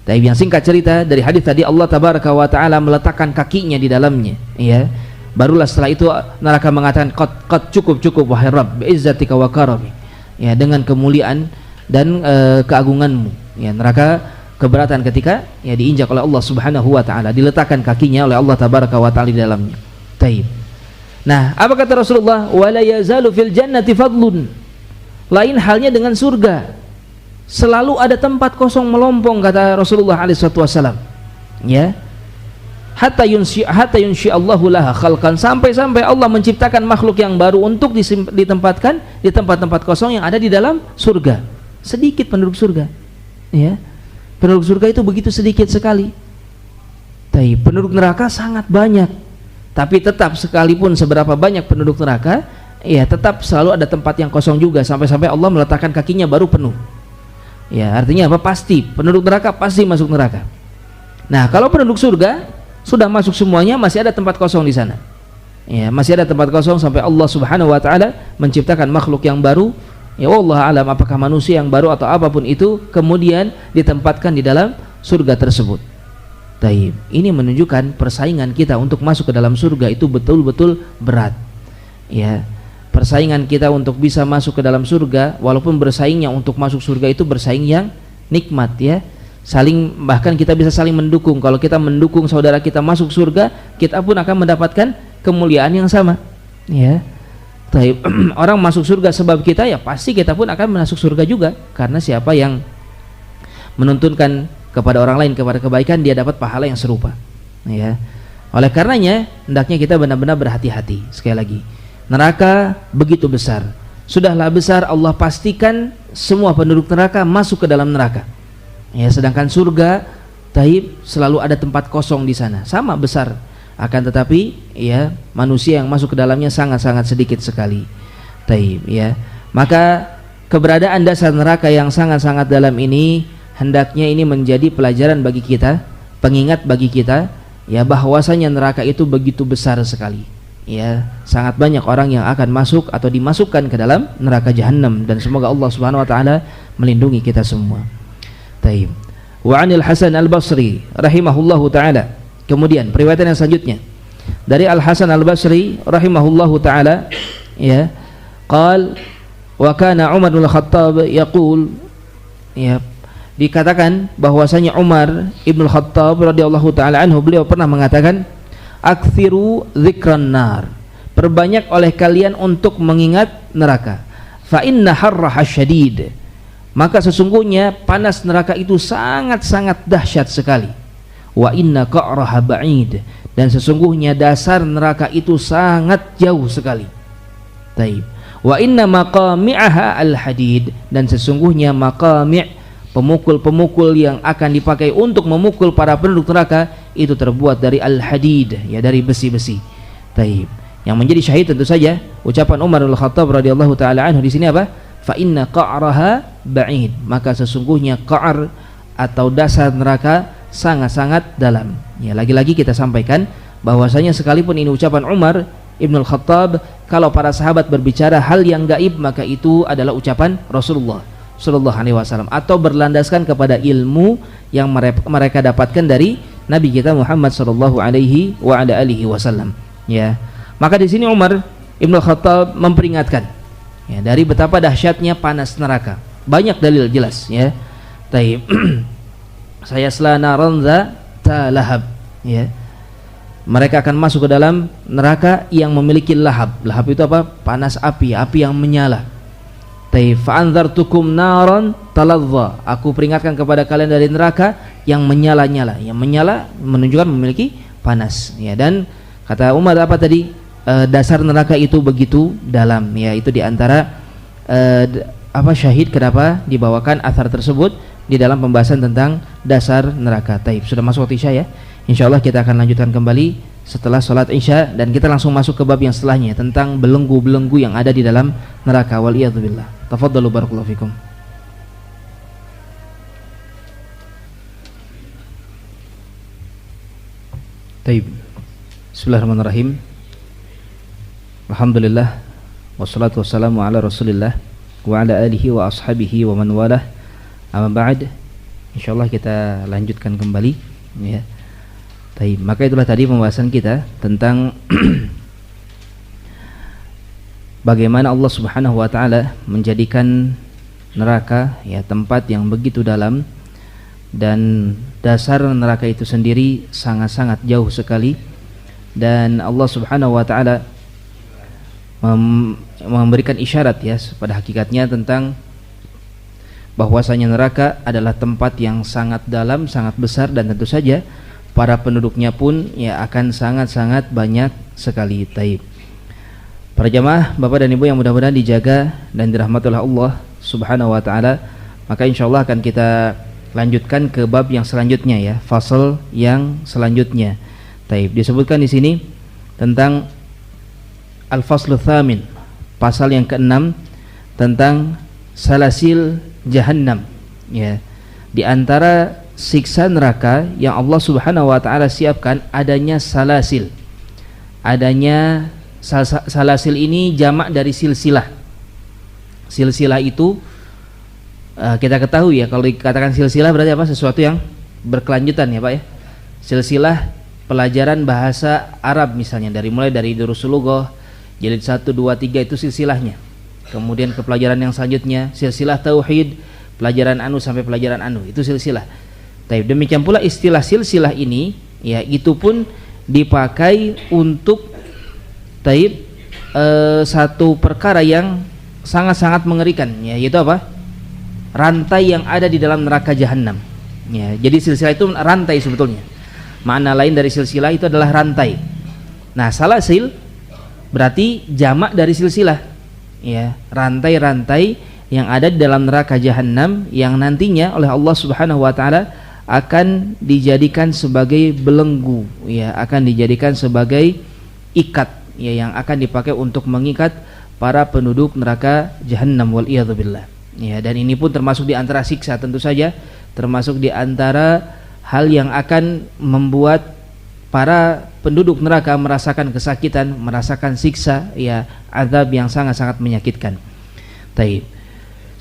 Tapi yang singkat cerita dari hadis tadi, Allah tabaraka wa taala meletakkan kakinya di dalamnya, ya. Barulah setelah itu neraka mengatakan qad cukup wahai Rabb bi'izzatika wa karami. Ya, dengan kemuliaan dan keagunganmu. Ya, neraka keberatan ketika ya diinjak oleh Allah Subhanahu wa taala, diletakkan kakinya oleh Allah tabaraka wa taala di dalamnya. Taib. Nah, apa kata Rasulullah? Wala yazalu fil jannati fadlun. Lain halnya dengan surga. Selalu ada tempat kosong melompong, kata Rasulullah alaihi wasallam. Ya. Hatta yunshi Allahu laha khalqan, sampai-sampai Allah menciptakan makhluk yang baru untuk ditempatkan di tempat-tempat kosong yang ada di dalam surga. Sedikit penduduk surga. Ya. Penduduk surga itu begitu sedikit sekali. Tapi penduduk neraka sangat banyak. Tapi tetap sekalipun seberapa banyak penduduk neraka, ya tetap selalu ada tempat yang kosong juga, sampai-sampai Allah meletakkan kakinya baru penuh. Ya, artinya apa? Pasti penduduk neraka pasti masuk neraka. Nah, kalau penduduk surga sudah masuk semuanya, masih ada tempat kosong di sana. Ya, masih ada tempat kosong sampai Allah Subhanahu wa taala menciptakan makhluk yang baru. Ya Allah alam, apakah manusia yang baru atau apapun itu, kemudian ditempatkan di dalam surga tersebut. Taib. Ini menunjukkan persaingan kita untuk masuk ke dalam surga itu betul-betul berat. Ya, persaingan kita untuk bisa masuk ke dalam surga, walaupun bersaingnya untuk masuk surga itu bersaing yang nikmat, ya. Saling, bahkan kita bisa saling mendukung. Kalau kita mendukung saudara kita masuk surga, kita pun akan mendapatkan kemuliaan yang sama. Ya. Orang masuk surga sebab kita, ya pasti kita pun akan masuk surga juga, karena siapa yang menuntunkan kepada orang lain kepada kebaikan, dia dapat pahala yang serupa. Ya. Oleh karenanya hendaknya kita benar-benar berhati-hati. Sekali lagi, neraka begitu besar, sudahlah besar Allah pastikan semua penduduk neraka masuk ke dalam neraka. Ya, sedangkan surga, taib, selalu ada tempat kosong di sana, sama besar. Akan tetapi ya manusia yang masuk ke dalamnya sangat-sangat sedikit sekali. Taib, ya. Maka keberadaan dasar neraka yang sangat-sangat dalam ini hendaknya ini menjadi pelajaran bagi kita, pengingat bagi kita, ya, bahwasanya neraka itu begitu besar sekali. Ya, sangat banyak orang yang akan masuk atau dimasukkan ke dalam neraka jahanam, dan semoga Allah Subhanahu wa taala melindungi kita semua. Taib. Wa 'anil Hasan Al-Basri rahimahullahu taala. Kemudian periwayatan yang selanjutnya dari Al-Hasan Al-Basri rahimahullahu taala, ya, qal wa kana Umar bin Khattab yaqul, ya, dikatakan bahwasanya Umar Ibn Khattab radhiyallahu taala anhu, beliau pernah mengatakan, aktsiru dzikran nar, perbanyak oleh kalian untuk mengingat neraka, fa inna harraha syadid, maka sesungguhnya panas neraka itu sangat-sangat dahsyat sekali. Wa inna qa'raha ba'id, dan sesungguhnya dasar neraka itu sangat jauh sekali. Taib. Wa inna maqami'aha al-hadid, dan sesungguhnya maqami', pemukul-pemukul yang akan dipakai untuk memukul para penduduk neraka itu terbuat dari al-hadid, ya, dari besi-besi. Taib. Yang menjadi syahid tentu saja ucapan Umar bin Khattab radhiyallahu taala anhu di sini apa? Fa inna qa'raha ba'id, maka sesungguhnya qa'r atau dasar neraka sangat-sangat dalam. Ya, lagi-lagi kita sampaikan bahwasanya sekalipun ini ucapan Umar Ibn Khattab, kalau para sahabat berbicara hal yang gaib, maka itu adalah ucapan Rasulullah sallallahu alaihi wasallam, atau berlandaskan kepada ilmu yang mereka dapatkan dari Nabi kita Muhammad sallallahu alaihi wa ala alihi wasallam. Ya. Maka di sini Umar Ibn Khattab memperingatkan, ya, dari betapa dahsyatnya panas neraka. Banyak dalil jelas, ya. Taib. Saya selana ranza ta lahab, ya. Mereka akan masuk ke dalam neraka yang memiliki lahab. Lahab itu apa? Panas api, api yang menyala. Taib. Fa anzartukum naran taladza, aku peringatkan kepada kalian dari neraka yang menyala-nyala. Yang menyala menunjukkan memiliki panas, ya. Dan kata Umar apa tadi? Dasar neraka itu begitu dalam, ya. Itu diantara syahid kenapa dibawakan athar tersebut di dalam pembahasan tentang dasar neraka. Taib. Sudah masuk waktu Isya, ya. Insyaallah kita akan lanjutkan kembali setelah sholat Isya, dan kita langsung masuk ke bab yang setelahnya tentang belenggu-belenggu yang ada di dalam neraka. Waliyadzubillah. Tafadhalu barakallahu fikum. Taib. Bismillahirrahmanirrahim. Alhamdulillah wassalatu wassalamu ala Rasulillah wa ala alihi wa ashabihi wa man walah. Amma ba'd. Insyaallah kita lanjutkan kembali ya. Taib. Maka itulah tadi pembahasan kita tentang bagaimana Allah Subhanahu wa taala menjadikan neraka ya tempat yang begitu dalam, dan dasar neraka itu sendiri sangat-sangat jauh sekali, dan Allah Subhanahu wa taala memberikan isyarat ya pada hakikatnya tentang bahwasanya neraka adalah tempat yang sangat dalam, sangat besar, dan tentu saja para penduduknya pun ya akan sangat-sangat banyak sekali. Taib. Para jamaah, Bapak dan Ibu yang mudah-mudahan dijaga dan dirahmati oleh Allah Subhanahu wa taala, maka insyaallah akan kita lanjutkan ke bab yang selanjutnya ya, fasal yang selanjutnya. Taib. Disebutkan di sini tentang al-faslu tsamin, pasal yang ke-6 tentang salasil jahannam ya. Di antara siksa neraka yang Allah Subhanahu wa taala siapkan adanya salasil. Adanya salasil ini jamak dari silsilah. Silsilah itu kita ketahui ya, kalau dikatakan silsilah berarti apa? Sesuatu yang berkelanjutan ya Pak ya. Silsilah pelajaran bahasa Arab misalnya, mulai dari Durusul Lughah jilid 1, 2, 3 itu silsilahnya. Kemudian ke pelajaran yang selanjutnya silsilah tauhid, pelajaran anu sampai pelajaran anu, itu silsilah. Tapi demikian pula istilah silsilah ini ya itu pun dipakai untuk satu perkara yang sangat-sangat mengerikan ya, yaitu apa? Rantai yang ada di dalam neraka jahanam ya. Jadi silsilah itu rantai sebetulnya. Makna lain dari silsilah itu adalah rantai. Nah, salasil berarti jamak dari silsilah ya, rantai-rantai yang ada di dalam neraka jahanam yang nantinya oleh Allah Subhanahu wa taala akan dijadikan sebagai belenggu ya, akan dijadikan sebagai ikat ya, yang akan dipakai untuk mengikat para penduduk neraka jahanam wal iyadzubillah. Ya, dan ini pun termasuk di antara siksa, tentu saja termasuk di antara hal yang akan membuat para penduduk neraka merasakan kesakitan, merasakan siksa ya, azab yang sangat-sangat menyakitkan. Taib.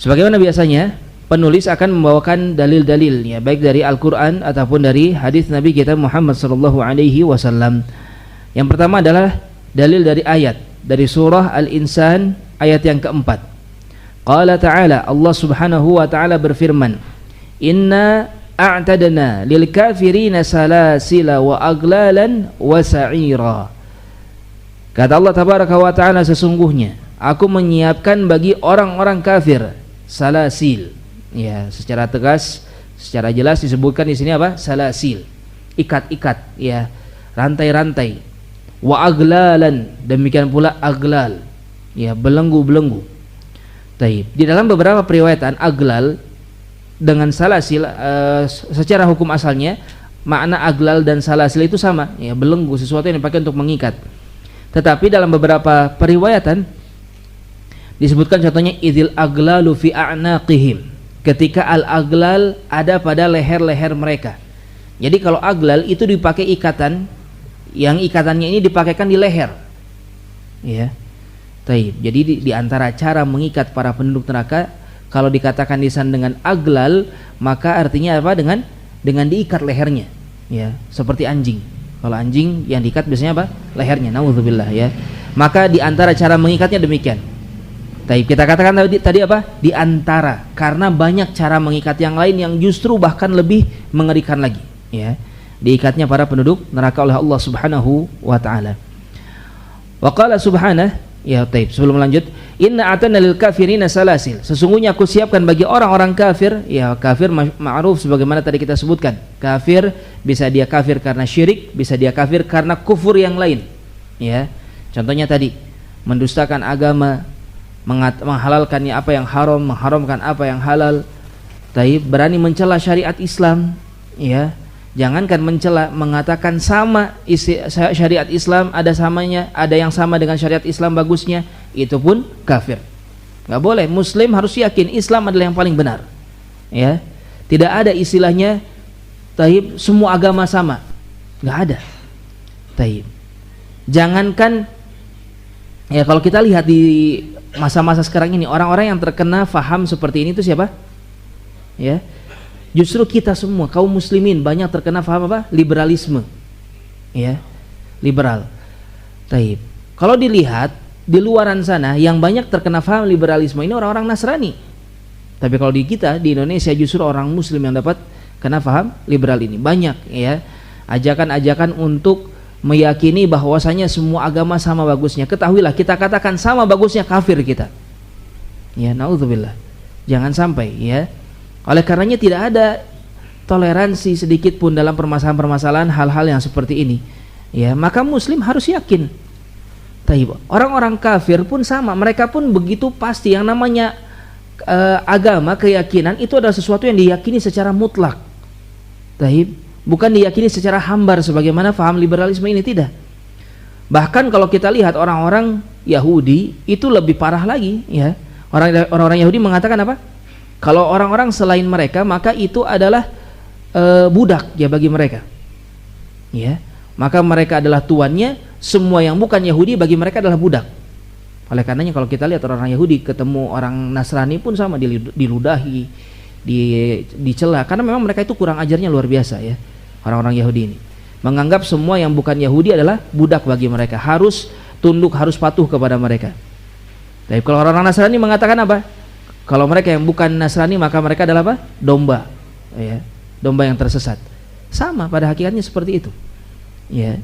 Sebagaimana biasanya penulis akan membawakan dalil-dalil ya, baik dari Al-Qur'an ataupun dari hadis Nabi kita Muhammad sallallahu alaihi wasallam. Yang pertama adalah dalil dari ayat dari surah Al-Insan ayat yang keempat. Qala ta'ala, Allah Subhanahu wa ta'ala berfirman, inna a'tadna lil kafirina salasila wa aglalan wa sa'ira. Kata Allah tabaraka wa ta'ala, sesungguhnya aku menyiapkan bagi orang-orang kafir salasil ya, secara tegas, secara jelas disebutkan di sini apa? Salasil, ikat-ikat ya, rantai-rantai. Wa aglalan, demikian pula aglal ya, belenggu-belenggu. Taib. Di dalam beberapa periwayatan aglal dengan salasil secara hukum asalnya makna aglal dan salasil itu sama ya, belenggu, sesuatu yang dipakai untuk mengikat. Tetapi dalam beberapa periwayatan disebutkan contohnya idzil aglalu fi a'naqihim, ketika al-aglal ada pada leher-leher mereka. Jadi kalau aglal itu dipakai ikatan, yang ikatannya ini dipakaikan di leher ya. Taib. Jadi di antara cara mengikat para penduduk neraka, kalau dikatakan lisan dengan aglal, maka artinya apa? Dengan diikat lehernya ya, seperti anjing. Kalau anjing yang diikat biasanya apa? Lehernya. Nauzubillah ya. Maka di antara cara mengikatnya demikian. Taib. Kita katakan tadi apa? Di antara, karena banyak cara mengikat yang lain yang justru bahkan lebih mengerikan lagi ya. Diikatnya para penduduk neraka oleh Allah Subhanahu wa taala. Wa qala subhanahu ya, taib. Sebelum lanjut, inna a'tadna lil kafirina salasil, sesungguhnya aku siapkan bagi orang-orang kafir ya, kafir ma'ruf sebagaimana tadi kita sebutkan. Kafir bisa dia kafir karena syirik, bisa dia kafir karena kufur yang lain ya. Contohnya tadi mendustakan agama, menghalalkan apa yang haram, mengharamkan apa yang halal. Taib. Berani mencela syariat Islam ya. Jangankan mencela, mengatakan sama syariat Islam ada samanya, ada yang sama dengan syariat Islam bagusnya, itu pun kafir. Nggak boleh. Muslim harus yakin Islam adalah yang paling benar. Ya, tidak ada istilahnya taib semua agama sama, nggak ada. Taib. Jangankan ya, kalau kita lihat di masa-masa sekarang ini, orang-orang yang terkena faham seperti ini itu siapa? Ya, justru kita semua kaum muslimin banyak terkena faham apa? Liberalisme. Ya, liberal. Taib. Kalau dilihat di luaran sana yang banyak terkena faham liberalisme ini orang-orang Nasrani. Tapi kalau di kita di Indonesia justru orang muslim yang dapat kena faham liberal ini banyak, ya. Ajakan-ajakan untuk meyakini bahwasanya semua agama sama bagusnya. Ketahuilah, kita katakan sama bagusnya, kafir kita. Ya, naudzubillah. Jangan sampai, ya. Oleh karenanya tidak ada toleransi sedikit pun dalam permasalahan-permasalahan hal-hal yang seperti ini. Ya, maka muslim harus yakin. Taib. Orang-orang kafir pun sama, mereka pun begitu pasti yang namanya agama, keyakinan itu adalah sesuatu yang diyakini secara mutlak. Taib. Bukan diyakini secara hambar sebagaimana faham liberalisme ini, tidak. Bahkan kalau kita lihat orang-orang Yahudi itu lebih parah lagi, ya. Orang-orang Yahudi mengatakan apa? Kalau orang-orang selain mereka maka itu adalah budak ya bagi mereka. Ya. Maka mereka adalah tuannya, semua yang bukan Yahudi bagi mereka adalah budak. Oleh karenanya kalau kita lihat orang-orang Yahudi ketemu orang Nasrani pun sama, diludahi, dicela, karena memang mereka itu kurang ajarnya luar biasa, ya. Orang-orang Yahudi ini menganggap semua yang bukan Yahudi adalah budak bagi mereka, harus tunduk, harus patuh kepada mereka. Tapi kalau orang-orang Nasrani mengatakan apa? Kalau mereka yang bukan Nasrani maka mereka adalah apa? Domba, ya, domba yang tersesat. Sama pada hakikatnya seperti itu, ya.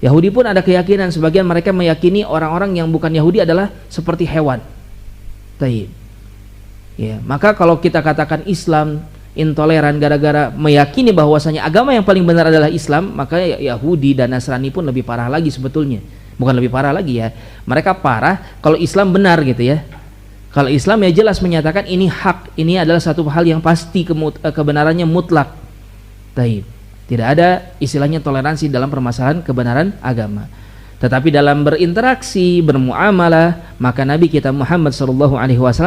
Yahudi pun ada keyakinan, sebagian mereka meyakini orang-orang yang bukan Yahudi adalah seperti hewan. Taib. Ya, maka kalau kita katakan Islam intoleran gara-gara meyakini bahwasanya agama yang paling benar adalah Islam, maka Yahudi dan Nasrani pun lebih parah lagi sebetulnya. Bukan lebih parah lagi, ya. Mereka parah kalau Islam benar gitu, ya. Kalau Islam ya jelas menyatakan ini hak, ini adalah satu hal yang pasti, kebenarannya mutlak. Taib. Tidak ada istilahnya toleransi dalam permasalahan kebenaran agama. Tetapi dalam berinteraksi, bermuamalah, maka Nabi kita Muhammad SAW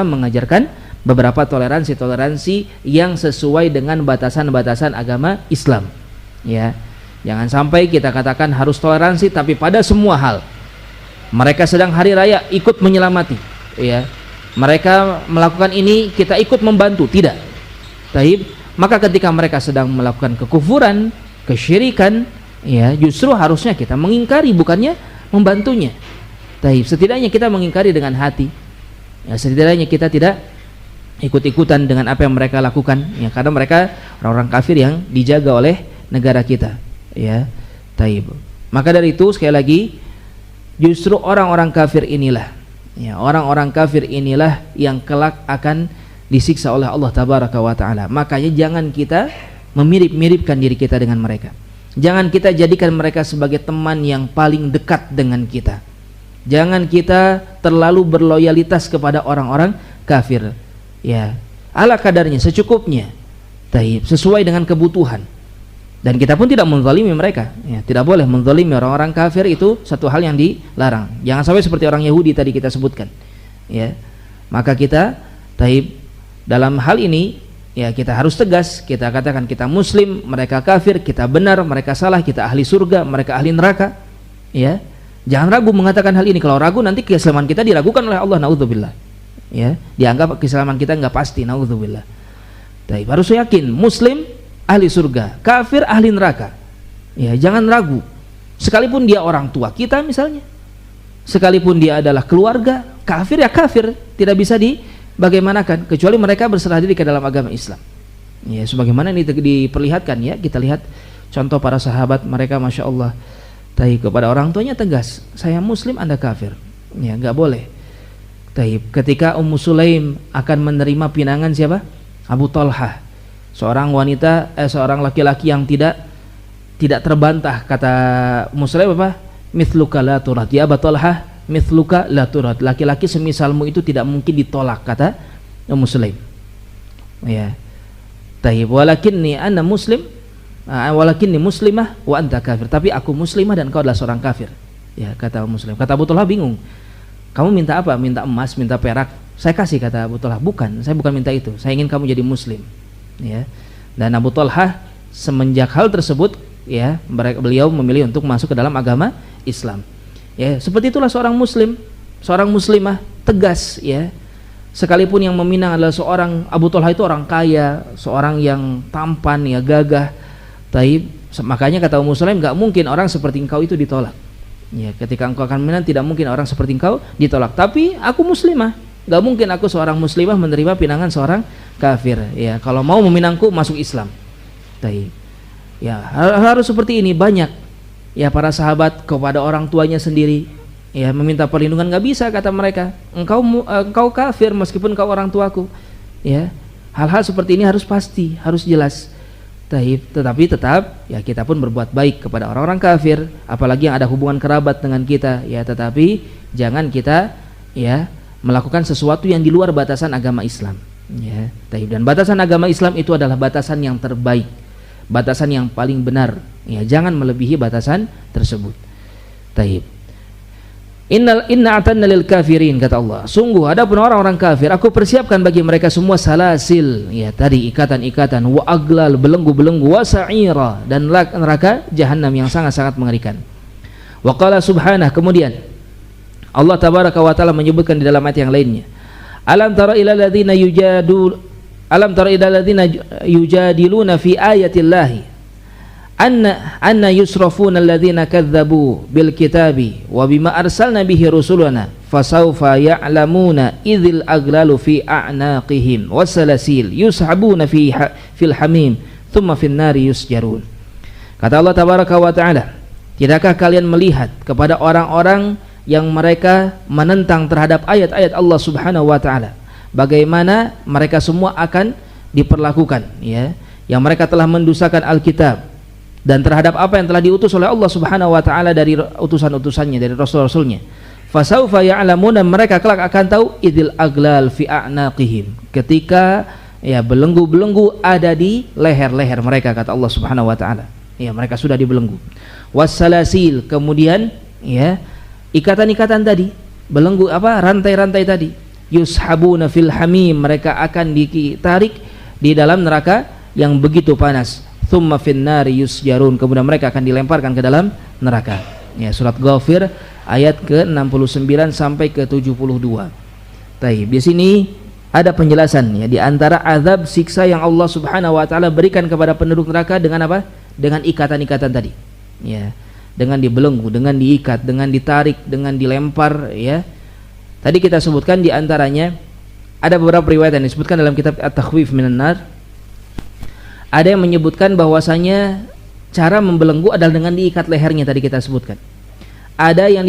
mengajarkan beberapa toleransi yang sesuai dengan batasan-batasan agama Islam. Ya, jangan sampai kita katakan harus toleransi, tapi pada semua hal mereka sedang hari raya ikut menyelamati, ya. Mereka melakukan ini kita ikut membantu, tidak. Taib. Maka ketika mereka sedang melakukan kekufuran, kesyirikan, ya, justru harusnya kita mengingkari, bukannya membantunya. Taib. Setidaknya kita mengingkari dengan hati. Ya, setidaknya kita tidak ikut-ikutan dengan apa yang mereka lakukan, ya, karena mereka orang-orang kafir yang dijaga oleh negara kita, ya. Taib. Maka dari itu sekali lagi, justru orang-orang kafir inilah, ya, orang-orang kafir inilah yang kelak akan disiksa oleh Allah Tabaraka wa Ta'ala. Makanya jangan kita memirip-miripkan diri kita dengan mereka. Jangan kita jadikan mereka sebagai teman yang paling dekat dengan kita. Jangan kita terlalu berloyalitas kepada orang-orang kafir, ya. Ala kadarnya, secukupnya. Taib, sesuai dengan kebutuhan. Dan kita pun tidak menzalimi mereka, ya. Tidak boleh menzalimi orang-orang kafir, itu satu hal yang dilarang. Jangan sampai seperti orang Yahudi tadi kita sebutkan, ya. Maka kita taib dalam hal ini, ya, kita harus tegas. Kita katakan kita muslim, mereka kafir, kita benar, mereka salah, kita ahli surga, mereka ahli neraka, ya. Jangan ragu mengatakan hal ini. Kalau ragu nanti keislaman kita diragukan oleh Allah, naudzubillah, ya. Dianggap keislaman kita enggak pasti, naudzubillah. Taib, harus yakin muslim ahli surga, kafir ahli neraka, ya. Jangan ragu. Sekalipun dia orang tua kita misalnya, sekalipun dia adalah keluarga, kafir ya kafir, tidak bisa bagaimanakan, kecuali mereka berserah diri ke dalam agama Islam, ya. Sebagaimana ini diperlihatkan, ya. Kita lihat contoh para sahabat, mereka Masya Allah, taib, kepada orang tuanya tegas, saya muslim, anda kafir, ya, nggak boleh. Taib. Ketika Ummu Sulaim akan menerima pinangan siapa? Abu Talhah, seorang wanita, seorang laki-laki yang tidak terbantah, kata Ummu Sulaim apa? Mithluka la turat, ya Abu Talhah, mithluka la turat, laki-laki semisalmu itu tidak mungkin ditolak, kata Ummu Sulaim, ya. Taib. Walakinni ana muslim, walakinni muslimah wa anta kafir, tapi aku muslimah dan kau adalah seorang kafir. Ya, kata Muslim. Kata Abu Talha bingung. Kamu minta apa? Minta emas, minta perak? Saya kasih, kata Abu Talha. Bukan, saya bukan minta itu. Saya ingin kamu jadi muslim. Ya. Dan Abu Talha semenjak hal tersebut, ya, beliau memilih untuk masuk ke dalam agama Islam. Ya, seperti itulah seorang muslim, seorang muslimah tegas, ya. Sekalipun yang meminang adalah seorang Abu Talha itu orang kaya, seorang yang tampan, ya, gagah. Taib, makanya kata Muslim, enggak mungkin orang seperti engkau itu ditolak. Ya, ketika engkau akan meminang, tidak mungkin orang seperti engkau ditolak. Tapi aku muslimah, enggak mungkin aku seorang muslimah menerima pinangan seorang kafir. Ya, kalau mau meminangku masuk Islam. Taib. Ya, harus seperti ini. Banyak ya para sahabat kepada orang tuanya sendiri, ya, meminta perlindungan, enggak bisa, kata mereka. Engkau kafir meskipun engkau orang tuaku. Ya, hal-hal seperti ini harus pasti, harus jelas. Tetapi tetap ya kita pun berbuat baik kepada orang-orang kafir, apalagi yang ada hubungan kerabat dengan kita, ya, tetapi jangan kita ya melakukan sesuatu yang di luar batasan agama Islam, ya. Dan batasan agama Islam itu adalah batasan yang terbaik, batasan yang paling benar, ya, jangan melebihi batasan tersebut. Inna atanna lil kafirin, kata Allah, sungguh adapun orang-orang kafir aku persiapkan bagi mereka semua salasil, ya, tadi ikatan-ikatan, wa aglal, belenggu-belenggu, wa sa'ira, dan neraka jahanam yang sangat-sangat mengerikan. Wa qala subhanah, kemudian Allah tabaraka wa taala menyebutkan di dalam ayat yang lainnya, alam tara ila ladzina yujadiluna fi ayatillahi anna yusrafuna alladhina kadzabu bil kitabi wa bima arsalna bihi rusulana fasawfa ya'lamuna idzil aglalu fi a'naqihim wasalasil yushabuna fil hamim thumma fin nari yusjarun. Kata Allah tabaraka wa taala, tidakkah kalian melihat kepada orang-orang yang mereka menentang terhadap ayat-ayat Allah subhanahu wa taala, bagaimana mereka semua akan diperlakukan, ya, yang mereka telah mendustakan Alkitab dan terhadap apa yang telah diutus oleh Allah subhanahu wa ta'ala dari utusan-utusannya, dari rasul-rasulnya. Fasaufa ya'lamuna, mereka kelak akan tahu idil aglal fi a'naqihim, ketika ya belenggu-belenggu ada di leher-leher mereka, kata Allah subhanahu wa ta'ala. Ya, mereka sudah dibelenggu. Wassalasil, kemudian ya ikatan-ikatan tadi, belenggu rantai-rantai tadi, yushabuna fil hamim, mereka akan ditarik di dalam neraka yang begitu panas. Thumma fin nari yusjarun, kemudian mereka akan dilemparkan ke dalam neraka. Ya, surat Ghafir ayat ke-69 sampai ke-72. Di sini ada penjelasan, ya, di antara azab siksa yang Allah Subhanahu wa taala berikan kepada penduduk neraka dengan apa? Dengan ikatan-ikatan tadi. Ya, dengan dibelenggu, dengan diikat, dengan ditarik, dengan dilempar, ya. Tadi kita sebutkan di antaranya ada beberapa riwayat yang disebutkan dalam kitab At-Takhwif minan Nar. Ada yang menyebutkan bahwasanya cara membelenggu adalah dengan diikat lehernya, tadi kita sebutkan. Ada yang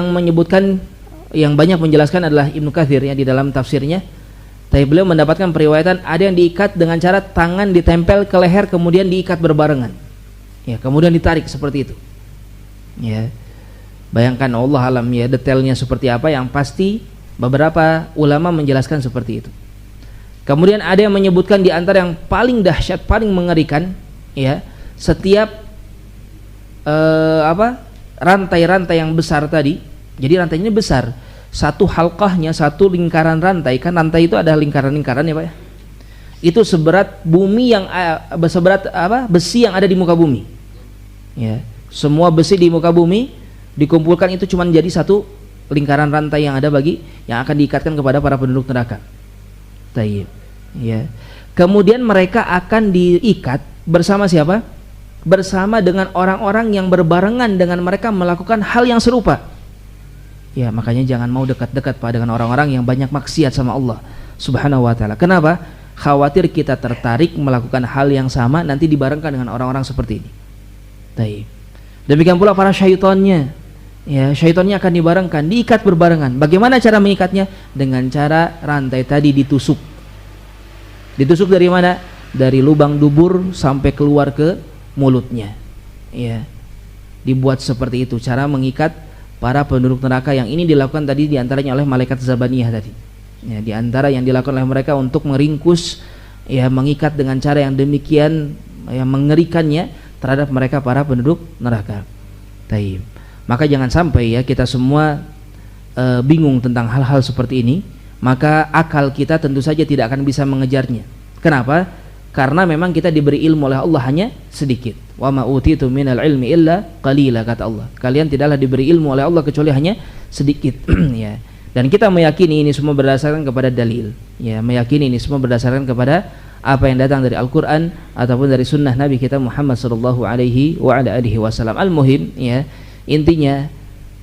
menyebutkan, yang banyak menjelaskan adalah Ibnu Katsir, ya, di dalam tafsirnya. Tapi beliau mendapatkan periwayatan ada yang diikat dengan cara tangan ditempel ke leher kemudian diikat berbarengan. Ya, kemudian ditarik seperti itu. Ya. Bayangkan, Allah alam, ya, detailnya seperti apa, yang pasti beberapa ulama menjelaskan seperti itu. Kemudian ada yang menyebutkan di antara yang paling dahsyat, paling mengerikan, ya, setiap rantai-rantai yang besar tadi. Jadi rantainya besar, satu halqahnya, satu lingkaran rantai, kan rantai itu ada lingkaran-lingkaran, ya Pak, ya. Itu seberat bumi yang besi yang ada di muka bumi. Ya, semua besi di muka bumi dikumpulkan itu cuma jadi satu lingkaran rantai yang akan diikatkan kepada para penduduk neraka. Ya. Kemudian mereka akan diikat bersama siapa? Bersama dengan orang-orang yang berbarengan dengan mereka melakukan hal yang serupa. Ya, makanya jangan mau dekat-dekat Pak dengan orang-orang yang banyak maksiat sama Allah Subhanahu wa taala. Kenapa? Khawatir kita tertarik melakukan hal yang sama, nanti dibarengkan dengan orang-orang seperti ini. Demikian pula para syaitannya. Ya, syaitannya akan dibarengkan, diikat berbarengan. Bagaimana cara mengikatnya? Dengan cara rantai tadi ditusuk. Ditusuk dari mana? Dari lubang dubur sampai keluar ke mulutnya. Ya. Dibuat seperti itu cara mengikat para penduduk neraka, yang ini dilakukan tadi diantaranya oleh malaikat Zabaniyah tadi. Ya, di antara yang dilakukan oleh mereka untuk meringkus, ya, mengikat dengan cara yang demikian yang mengerikannya terhadap mereka para penduduk neraka. Taib. Maka jangan sampai ya kita semua bingung tentang hal-hal seperti ini, maka akal kita tentu saja tidak akan bisa mengejarnya. Kenapa? Karena memang kita diberi ilmu oleh Allah hanya sedikit. Wa ma utitu minal ilmi illa qalila, kata Allah. Kalian tidaklah diberi ilmu oleh Allah kecuali hanya sedikit. Ya. Dan kita meyakini ini semua berdasarkan kepada dalil. Ya, meyakini ini semua berdasarkan kepada apa yang datang dari Al-Qur'an ataupun dari sunnah Nabi kita Muhammad sallallahu alaihi wa ala alihi wasallam. Al-muhim ya, intinya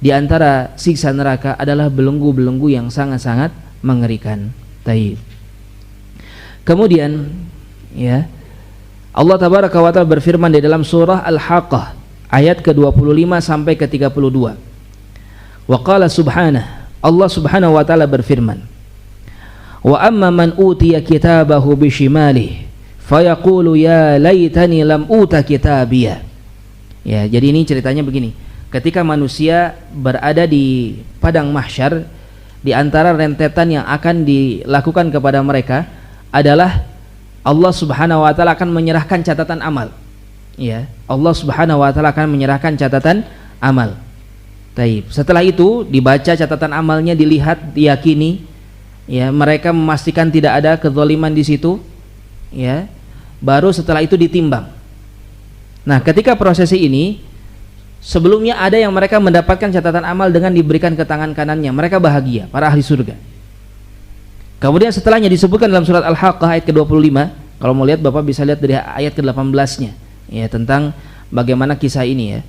di antara siksa neraka adalah belenggu-belenggu yang sangat-sangat mengerikan. Taib. Kemudian ya, Allah tabaraka wa taala berfirman di dalam surah Al-Haqqah ayat ke-25 sampai ke-32. Wa qala subhanahu, Allah subhanahu wa taala berfirman, wa amma man utiya kitabahu bishimalihi fayaqulu ya laitani lam uta kitabiyah. Ya, jadi ini ceritanya begini. Ketika manusia berada di padang mahsyar, di antara rentetan yang akan dilakukan kepada mereka adalah Allah subhanahu wa ta'ala akan menyerahkan catatan amal. Ya, Allah subhanahu wa ta'ala akan menyerahkan catatan amal. Taib. Setelah itu dibaca catatan amalnya, dilihat, diyakini, ya, mereka memastikan tidak ada kezaliman di situ, ya. Baru setelah itu ditimbang. Nah, ketika prosesi ini, sebelumnya ada yang mereka mendapatkan catatan amal dengan diberikan ke tangan kanannya, mereka bahagia, para ahli surga. Kemudian setelahnya disebutkan dalam surat Al-Haqqah ayat ke-25. Kalau mau lihat Bapak bisa lihat dari ayat ke-18-nya, ya, tentang bagaimana kisah ini ya.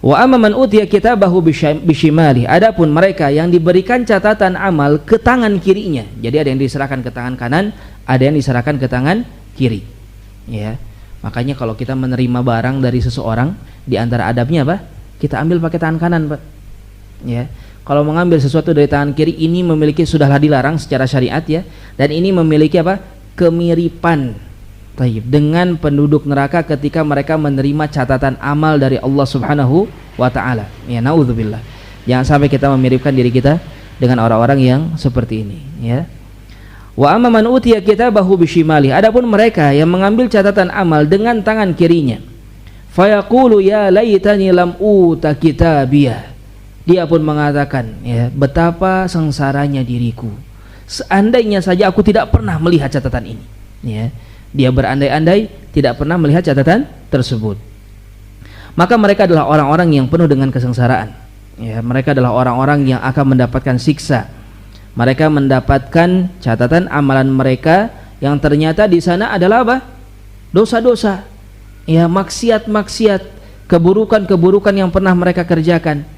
Wa amma man utiya kitabahu bishimali, adapun mereka yang diberikan catatan amal ke tangan kirinya. Jadi ada yang diserahkan ke tangan kanan, ada yang diserahkan ke tangan kiri. Ya. Makanya kalau kita menerima barang dari seseorang, di antara adabnya apa? Kita ambil pakai tangan kanan, Pak. Ya. Kalau mengambil sesuatu dari tangan kiri, ini memiliki, sudahlah dilarang secara syariat ya, dan ini memiliki apa? Kemiripan dengan penduduk neraka ketika mereka menerima catatan amal dari Allah Subhanahu wa taala. Ya, naudzubillah. Jangan sampai kita memiripkan diri kita dengan orang-orang yang seperti ini, ya. Wa amma man utiya kitabahu bishimali, adapun mereka yang mengambil catatan amal dengan tangan kirinya, fayaqulu ya laitani lam uta kitabiyah. Dia pun mengatakan, ya, betapa sengsaranya diriku, seandainya saja aku tidak pernah melihat catatan ini. Ya, dia berandai-andai tidak pernah melihat catatan tersebut. Maka mereka adalah orang-orang yang penuh dengan kesengsaraan. Ya, mereka adalah orang-orang yang akan mendapatkan siksa. Mereka mendapatkan catatan amalan mereka yang ternyata di sana adalah apa? Dosa-dosa, ya, maksiat-maksiat, keburukan-keburukan yang pernah mereka kerjakan.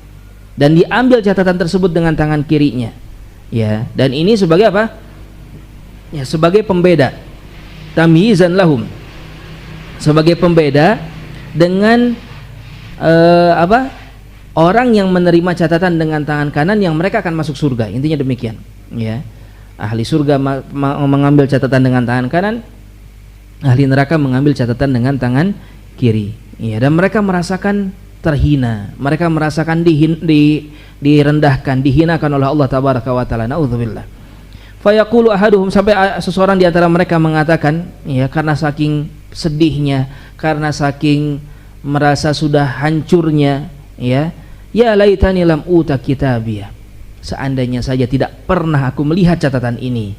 Dan diambil catatan tersebut dengan tangan kirinya, ya. Dan ini sebagai apa? Ya, sebagai pembeda, tamyizan lahum, sebagai pembeda dengan apa? Orang yang menerima catatan dengan tangan kanan yang mereka akan masuk surga. Intinya demikian, ya. Ahli surga mengambil catatan dengan tangan kanan, ahli neraka mengambil catatan dengan tangan kiri, ya. Dan mereka merasakan terhina, mereka merasakan direndahkan, dihinakan oleh Allah tabaraka wa taala. Naudzubillah. Fayaqulu ahaduhum, sampai seseorang di antara mereka mengatakan, ya, karena saking sedihnya, karena saking merasa sudah hancurnya, ya, ya laitani lam uta kitabiyah, seandainya saja tidak pernah aku melihat catatan ini.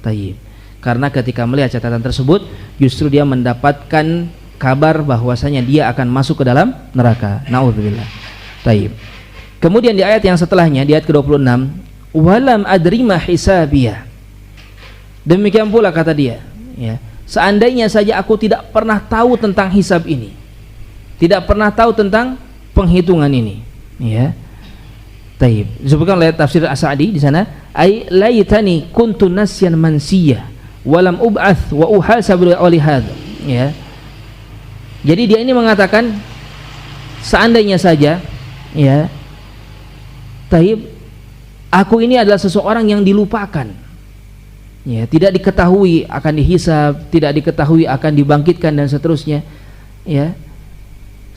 Tayyib. Karena ketika melihat catatan tersebut, justru dia mendapatkan kabar bahwasanya dia akan masuk ke dalam neraka. Naudzubillah. Taib. Kemudian di ayat yang setelahnya, di ayat ke-26, walam adri ma hisabiyah. Demikian pula kata dia, ya, seandainya saja aku tidak pernah tahu tentang hisab ini, tidak pernah tahu tentang penghitungan ini, ya. Taib. Disebutkan oleh tafsir As-Sa'di di sana, ai laitani kuntu nasyan mansiyah walam ub'ats wa uhasabu li hadza, ya. Jadi dia ini mengatakan, seandainya saja, ya, taib, aku ini adalah seseorang yang dilupakan, ya, tidak diketahui akan dihisab, tidak diketahui akan dibangkitkan dan seterusnya, ya.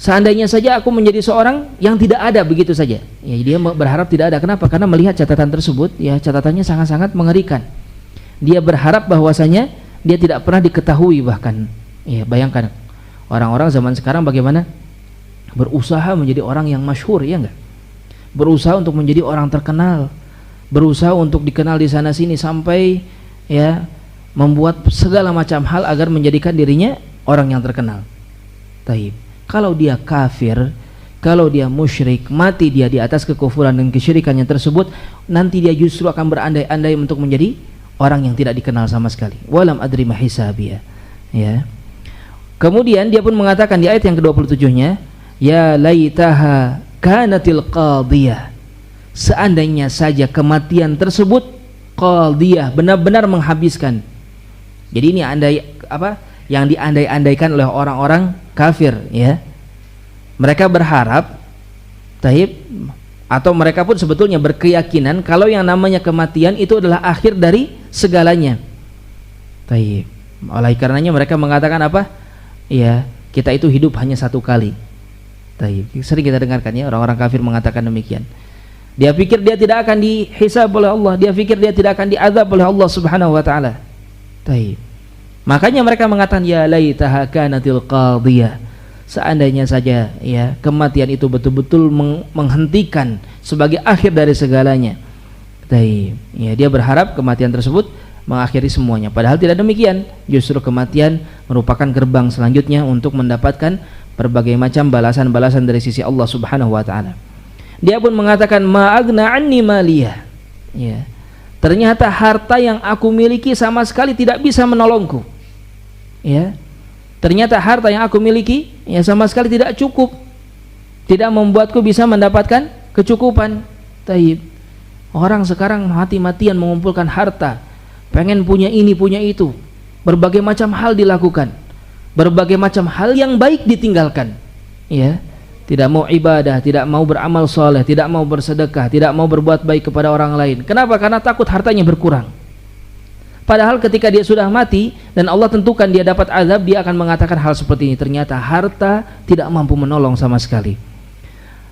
Seandainya saja aku menjadi seorang yang tidak ada begitu saja, ya. Dia berharap tidak ada. Kenapa? Karena melihat catatan tersebut, ya, catatannya sangat-sangat mengerikan. Dia berharap bahwasanya dia tidak pernah diketahui bahkan, ya, bayangkan. Orang-orang zaman sekarang bagaimana? Berusaha menjadi orang yang masyhur, ya enggak? Berusaha untuk menjadi orang terkenal, berusaha untuk dikenal di sana sini sampai ya membuat segala macam hal agar menjadikan dirinya orang yang terkenal. Taib. Kalau dia kafir, kalau dia musyrik, mati dia di atas kekufuran dan kesyirikannya tersebut, nanti dia justru akan berandai-andai untuk menjadi orang yang tidak dikenal sama sekali. Walam adri ma hisabiya. Ya. Kemudian dia pun mengatakan di ayat yang ke-27-nya, ya laitaha kanatil qadiyah. Seandainya saja kematian tersebut qadiyah, benar-benar menghabiskan. Jadi ini yang diandai-andaikan oleh orang-orang kafir, ya. Mereka berharap, taib, atau mereka pun sebetulnya berkeyakinan kalau yang namanya kematian itu adalah akhir dari segalanya. Taib. Oleh karenanya mereka mengatakan apa? Ya, kita itu hidup hanya satu kali. Taib. Sering kita dengarkan ya orang-orang kafir mengatakan demikian. Dia pikir dia tidak akan dihisab oleh Allah, dia pikir dia tidak akan diazab oleh Allah Subhanahu wa taala. Taib. Makanya mereka mengatakan ya laitaha kanatil qadiyah. Seandainya saja ya kematian itu betul-betul menghentikan sebagai akhir dari segalanya. Taib. Ya, dia berharap kematian tersebut mengakhiri semuanya. Padahal tidak demikian. Justru kematian merupakan gerbang selanjutnya untuk mendapatkan berbagai macam balasan-balasan dari sisi Allah Subhanahu wa taala. Dia pun mengatakan ma'agna anni maliyah. Ya. Ternyata harta yang aku miliki sama sekali tidak bisa menolongku. Ya. Ternyata harta yang aku miliki ya sama sekali tidak cukup. Tidak membuatku bisa mendapatkan kecukupan. Taib. Orang sekarang mati-matian mengumpulkan harta, pengen punya ini, punya itu. Berbagai macam hal dilakukan. Berbagai macam hal yang baik ditinggalkan. Ya. Tidak mau ibadah, tidak mau beramal soleh, tidak mau bersedekah, tidak mau berbuat baik kepada orang lain. Kenapa? Karena takut hartanya berkurang. Padahal ketika dia sudah mati dan Allah tentukan dia dapat azab, dia akan mengatakan hal seperti ini. Ternyata harta tidak mampu menolong sama sekali.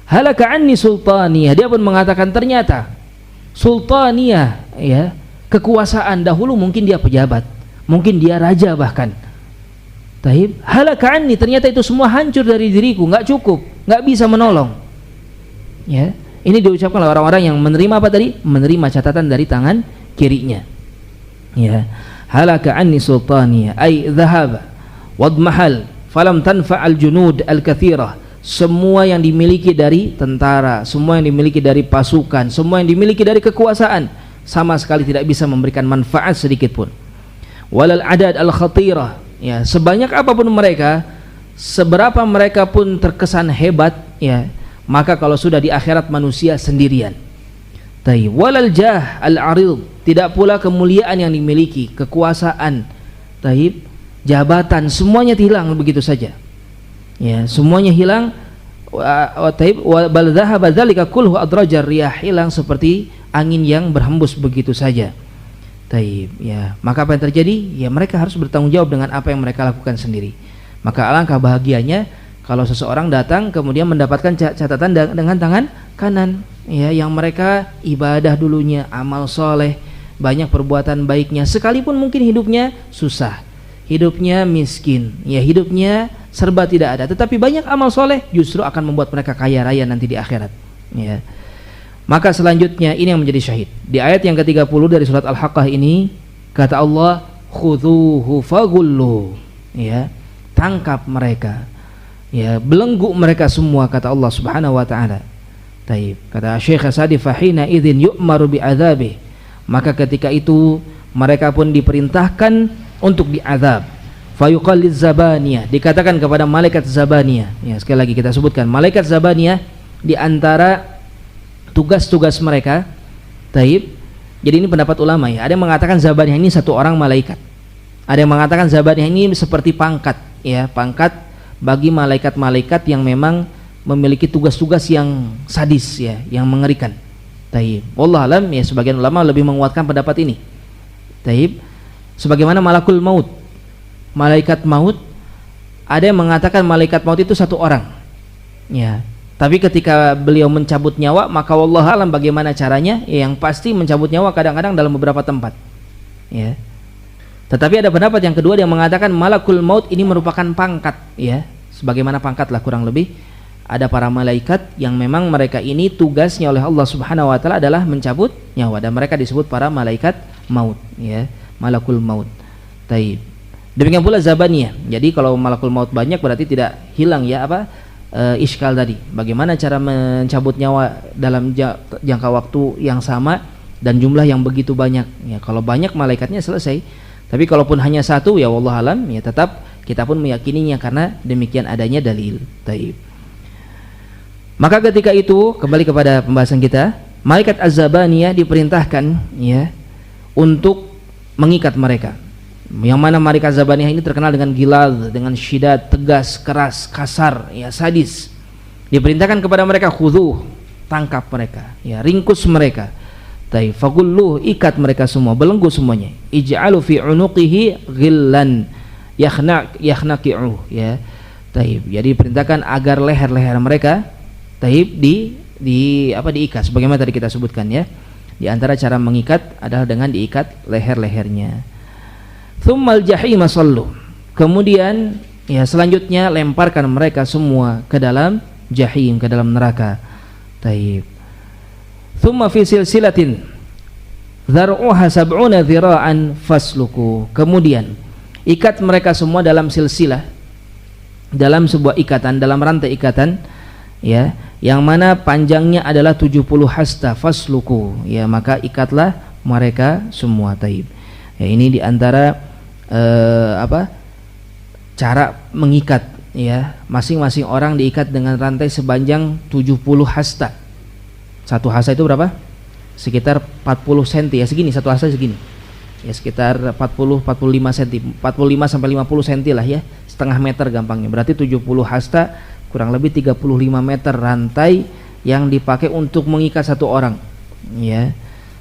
Halaka anni sultaniyah. Dia pun mengatakan ternyata sultaniyah, ya, kekuasaan. Dahulu mungkin dia pejabat, mungkin dia raja bahkan. Taib. Halaka anni, ternyata itu semua hancur dari diriku, nggak cukup, nggak bisa menolong. Ya, ini diucapkan oleh orang-orang yang menerima apa tadi? Menerima catatan dari tangan kirinya. Ya, halaka anni sultaniyah, ay dhahaba wadmahal falam tanfa'al junud al-kathirah. Semua yang dimiliki dari tentara, semua yang dimiliki dari pasukan, semua yang dimiliki dari kekuasaan sama sekali tidak bisa memberikan manfaat sedikit pun. Walal adad al-khatirah, ya, sebanyak apapun mereka, seberapa mereka pun terkesan hebat, ya, maka kalau sudah di akhirat manusia sendirian. Taib. Walal jah al-arid, tidak pula kemuliaan yang dimiliki, kekuasaan, taib, jabatan, semuanya hilang begitu saja. Ya, semuanya hilang. Taib. Bal dhahaba dzalika kullu adrajar riyah, hilang seperti angin yang berhembus begitu saja. Taib. Ya, maka apa yang terjadi? Ya, mereka harus bertanggung jawab dengan apa yang mereka lakukan sendiri. Maka alangkah bahagianya kalau seseorang datang kemudian mendapatkan catatan dengan tangan kanan, ya, yang mereka ibadah dulunya, amal soleh, banyak perbuatan baiknya, sekalipun mungkin hidupnya susah, hidupnya miskin, ya, hidupnya serba tidak ada, tetapi banyak amal soleh justru akan membuat mereka kaya raya nanti di akhirat. Ya. Maka selanjutnya ini yang menjadi syahid. Di ayat yang ke-30 dari surat Al-Haqqah ini kata Allah, khudhuhu faghullu, ya, tangkap mereka, ya, belenggu mereka semua, kata Allah Subhanahu wa taala. Taib. Kata Syekh Sa'di, fahina idzin yu'maru bi'adzabih, maka ketika itu mereka pun diperintahkan untuk diazab. Fayuqalliz zabaniyah, dikatakan kepada malaikat zabaniyah. Ya, sekali lagi kita sebutkan malaikat zabaniyah di antara tugas-tugas mereka. Taib. Jadi ini pendapat ulama, ya. Ada yang mengatakan zabaniyah ini satu orang malaikat. Ada yang mengatakan zabaniyah ini seperti pangkat, ya, pangkat bagi malaikat-malaikat yang memang memiliki tugas-tugas yang sadis, ya, yang mengerikan. Taib. Wallahu alam, ya, sebagian ulama lebih menguatkan pendapat ini. Taib. Sebagaimana malakul maut, malaikat maut, ada yang mengatakan malaikat maut itu satu orang, ya. Tapi ketika beliau mencabut nyawa, maka wallahu alam bagaimana caranya, ya, yang pasti mencabut nyawa kadang-kadang dalam beberapa tempat, ya. Tetapi ada pendapat yang kedua yang mengatakan malakul maut ini merupakan pangkat, ya, sebagaimana pangkat lah kurang lebih. Ada para malaikat yang memang mereka ini tugasnya oleh Allah Subhanahu wa taala adalah mencabut nyawa, dan mereka disebut para malaikat maut, ya, malakul maut. Taib. Demikian pula zabaniyah. Jadi kalau malakul maut banyak berarti tidak hilang, ya, iskal tadi. Bagaimana cara mencabut nyawa dalam jangka waktu yang sama dan jumlah yang begitu banyak. Ya, kalau banyak malaikatnya selesai. Tapi kalaupun hanya satu, ya wallah alam, ya tetap kita pun meyakininya karena demikian adanya dalil. Taib. Maka ketika itu kembali kepada pembahasan kita, malaikat az-zabaniyah diperintahkan, ya, untuk mengikat mereka. Yang mana malaikat zabaniyah ini terkenal dengan gilad, dengan syidad, tegas, keras, kasar, ya, sadis. Diperintahkan kepada mereka, khudhu, tangkap mereka, ya, ringkus mereka. Taib, fagulluh, ikat mereka semua, belenggu semuanya. Ij'alu fi unuqihi ghillan yakhnaqi'u, ya. Taib. Jadi perintahkan agar leher-leher mereka, taib, diikat sebagaimana tadi kita sebutkan, ya. Di antara cara mengikat adalah dengan diikat leher-lehernya. Tsummal jahima sallu. Kemudian, ya, selanjutnya lemparkan mereka semua ke dalam jahim, ke dalam neraka. Taib. Thumma fi silsilatin dhar'uha sab'una dhira'an fasluku. Kemudian ikat mereka semua dalam silsilah, dalam sebuah ikatan, dalam rantai ikatan, ya, yang mana panjangnya adalah 70 hasta, fasluku, ya, maka ikatlah mereka semua. Taib. Ya, ini diantara cara mengikat, ya, masing-masing orang diikat dengan rantai sepanjang 70 hasta. Satu hasta itu berapa? Sekitar 40 cm, ya, segini, satu hasta segini, ya, sekitar 45 cm, 45 sampai 50 cm lah, ya, setengah meter gampangnya. Berarti 70 hasta kurang lebih 35 meter rantai yang dipakai untuk mengikat satu orang, ya.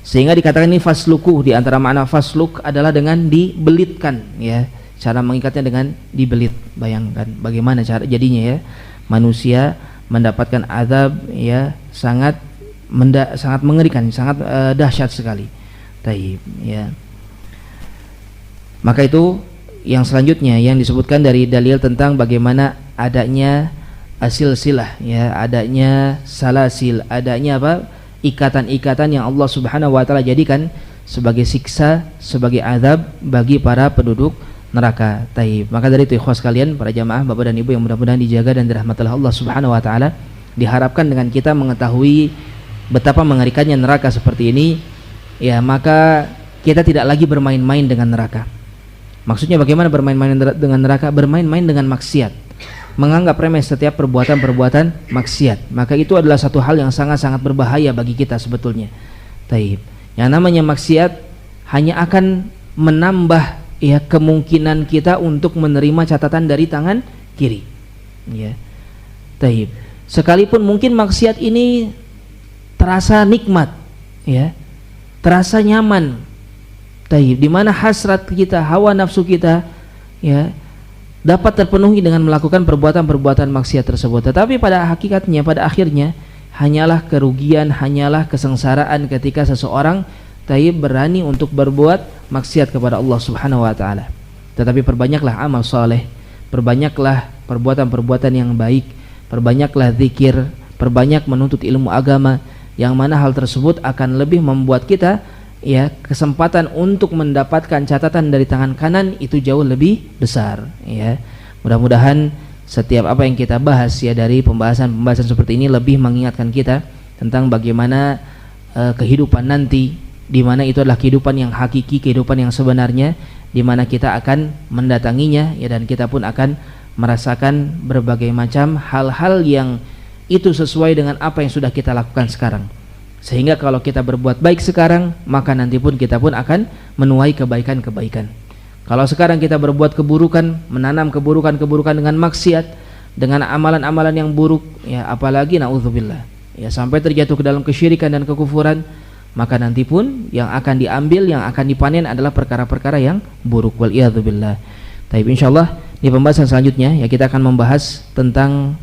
Sehingga dikatakan ini fasluku. Di antara makna fasluk adalah dengan dibelitkan, ya. Cara mengikatnya dengan dibelit. Bayangkan bagaimana cara jadinya, ya. Manusia mendapatkan azab, ya, sangat mengerikan, sangat dahsyat sekali. Taib, ya. Maka itu yang selanjutnya yang disebutkan dari dalil tentang bagaimana adanya silsilah, ya, adanya salasil, adanya ikatan-ikatan yang Allah Subhanahu wa taala jadikan sebagai siksa, sebagai azab bagi para penduduk neraka. Taib. Maka dari itu ikhwas sekalian, para jamaah Bapak dan Ibu yang mudah-mudahan dijaga dan dirahmati Allah Subhanahu wa taala, diharapkan dengan kita mengetahui betapa mengerikannya neraka seperti ini, ya, maka kita tidak lagi bermain-main dengan neraka. Maksudnya bagaimana bermain-main dengan neraka? Bermain-main dengan maksiat, menganggap remeh setiap perbuatan-perbuatan maksiat. Maka itu adalah satu hal yang sangat-sangat berbahaya bagi kita sebetulnya. Taib. Yang namanya maksiat hanya akan menambah, ya, kemungkinan kita untuk menerima catatan dari tangan kiri, ya. Taib. Sekalipun mungkin maksiat ini terasa nikmat, ya, terasa nyaman. Taib. Di mana hasrat kita, hawa nafsu kita, ya, dapat terpenuhi dengan melakukan perbuatan-perbuatan maksiat tersebut. Tetapi pada hakikatnya, pada akhirnya hanyalah kerugian, hanyalah kesengsaraan ketika seseorang, taib, berani untuk berbuat maksiat kepada Allah Subhanahu wa taala. Tetapi perbanyaklah amal saleh, perbanyaklah perbuatan-perbuatan yang baik, perbanyaklah zikir, perbanyak menuntut ilmu agama, yang mana hal tersebut akan lebih membuat kita, ya, kesempatan untuk mendapatkan catatan dari tangan kanan itu jauh lebih besar, ya. Mudah-mudahan setiap apa yang kita bahas, ya, dari pembahasan-pembahasan seperti ini lebih mengingatkan kita tentang bagaimana kehidupan nanti, di mana itu adalah kehidupan yang hakiki, kehidupan yang sebenarnya, di mana kita akan mendatanginya, ya, dan kita pun akan merasakan berbagai macam hal-hal yang itu sesuai dengan apa yang sudah kita lakukan sekarang. Sehingga kalau kita berbuat baik sekarang, maka nanti pun kita pun akan menuai kebaikan-kebaikan. Kalau sekarang kita berbuat keburukan, menanam keburukan-keburukan dengan maksiat, dengan amalan-amalan yang buruk, ya, apalagi naudzubillah, ya, sampai terjatuh ke dalam kesyirikan dan kekufuran, maka nanti pun yang akan diambil, yang akan dipanen adalah perkara-perkara yang buruk. Wal iyadzubillah. Taib, insyaallah di pembahasan selanjutnya, ya, kita akan membahas tentang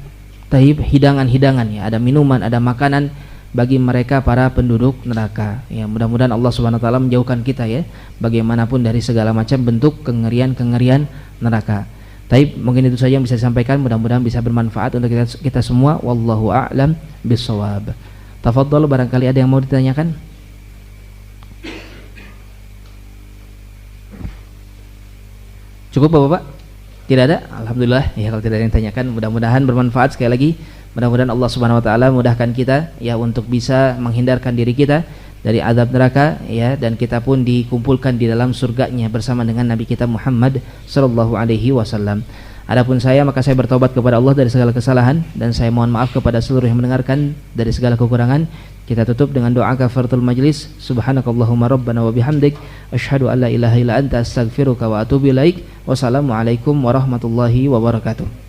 taib hidangan-hidangan, ya, ada minuman, ada makanan bagi mereka para penduduk neraka. Ya, mudah-mudahan Allah Subhanahu wa taala menjauhkan kita ya bagaimanapun dari segala macam bentuk kengerian-kengerian neraka. Tapi mungkin itu saja yang bisa disampaikan, mudah-mudahan bisa bermanfaat untuk kita semua. Wallahu a'lam bissawab. Tafadhol, barangkali ada yang mau ditanyakan? Cukup Bapak? Tidak ada? Alhamdulillah. Ya, kalau tidak ada yang tanyakan, mudah-mudahan bermanfaat. Sekali lagi, mudah-mudahan Allah Subhanahu wa taala mudahkan kita ya untuk bisa menghindarkan diri kita dari azab neraka ya, dan kita pun dikumpulkan di dalam surganya bersama dengan Nabi kita Muhammad sallallahu alaihi wasallam. Adapun saya, maka saya bertobat kepada Allah dari segala kesalahan, dan saya mohon maaf kepada seluruh yang mendengarkan dari segala kekurangan. Kita tutup dengan doa kafaratul majlis. Subhanakallahumma rabbana wa bihamdik, asyhadu an la ilaha illa anta, astaghfiruka wa atubu ilaik. Wassalamualaikum warahmatullahi wabarakatuh.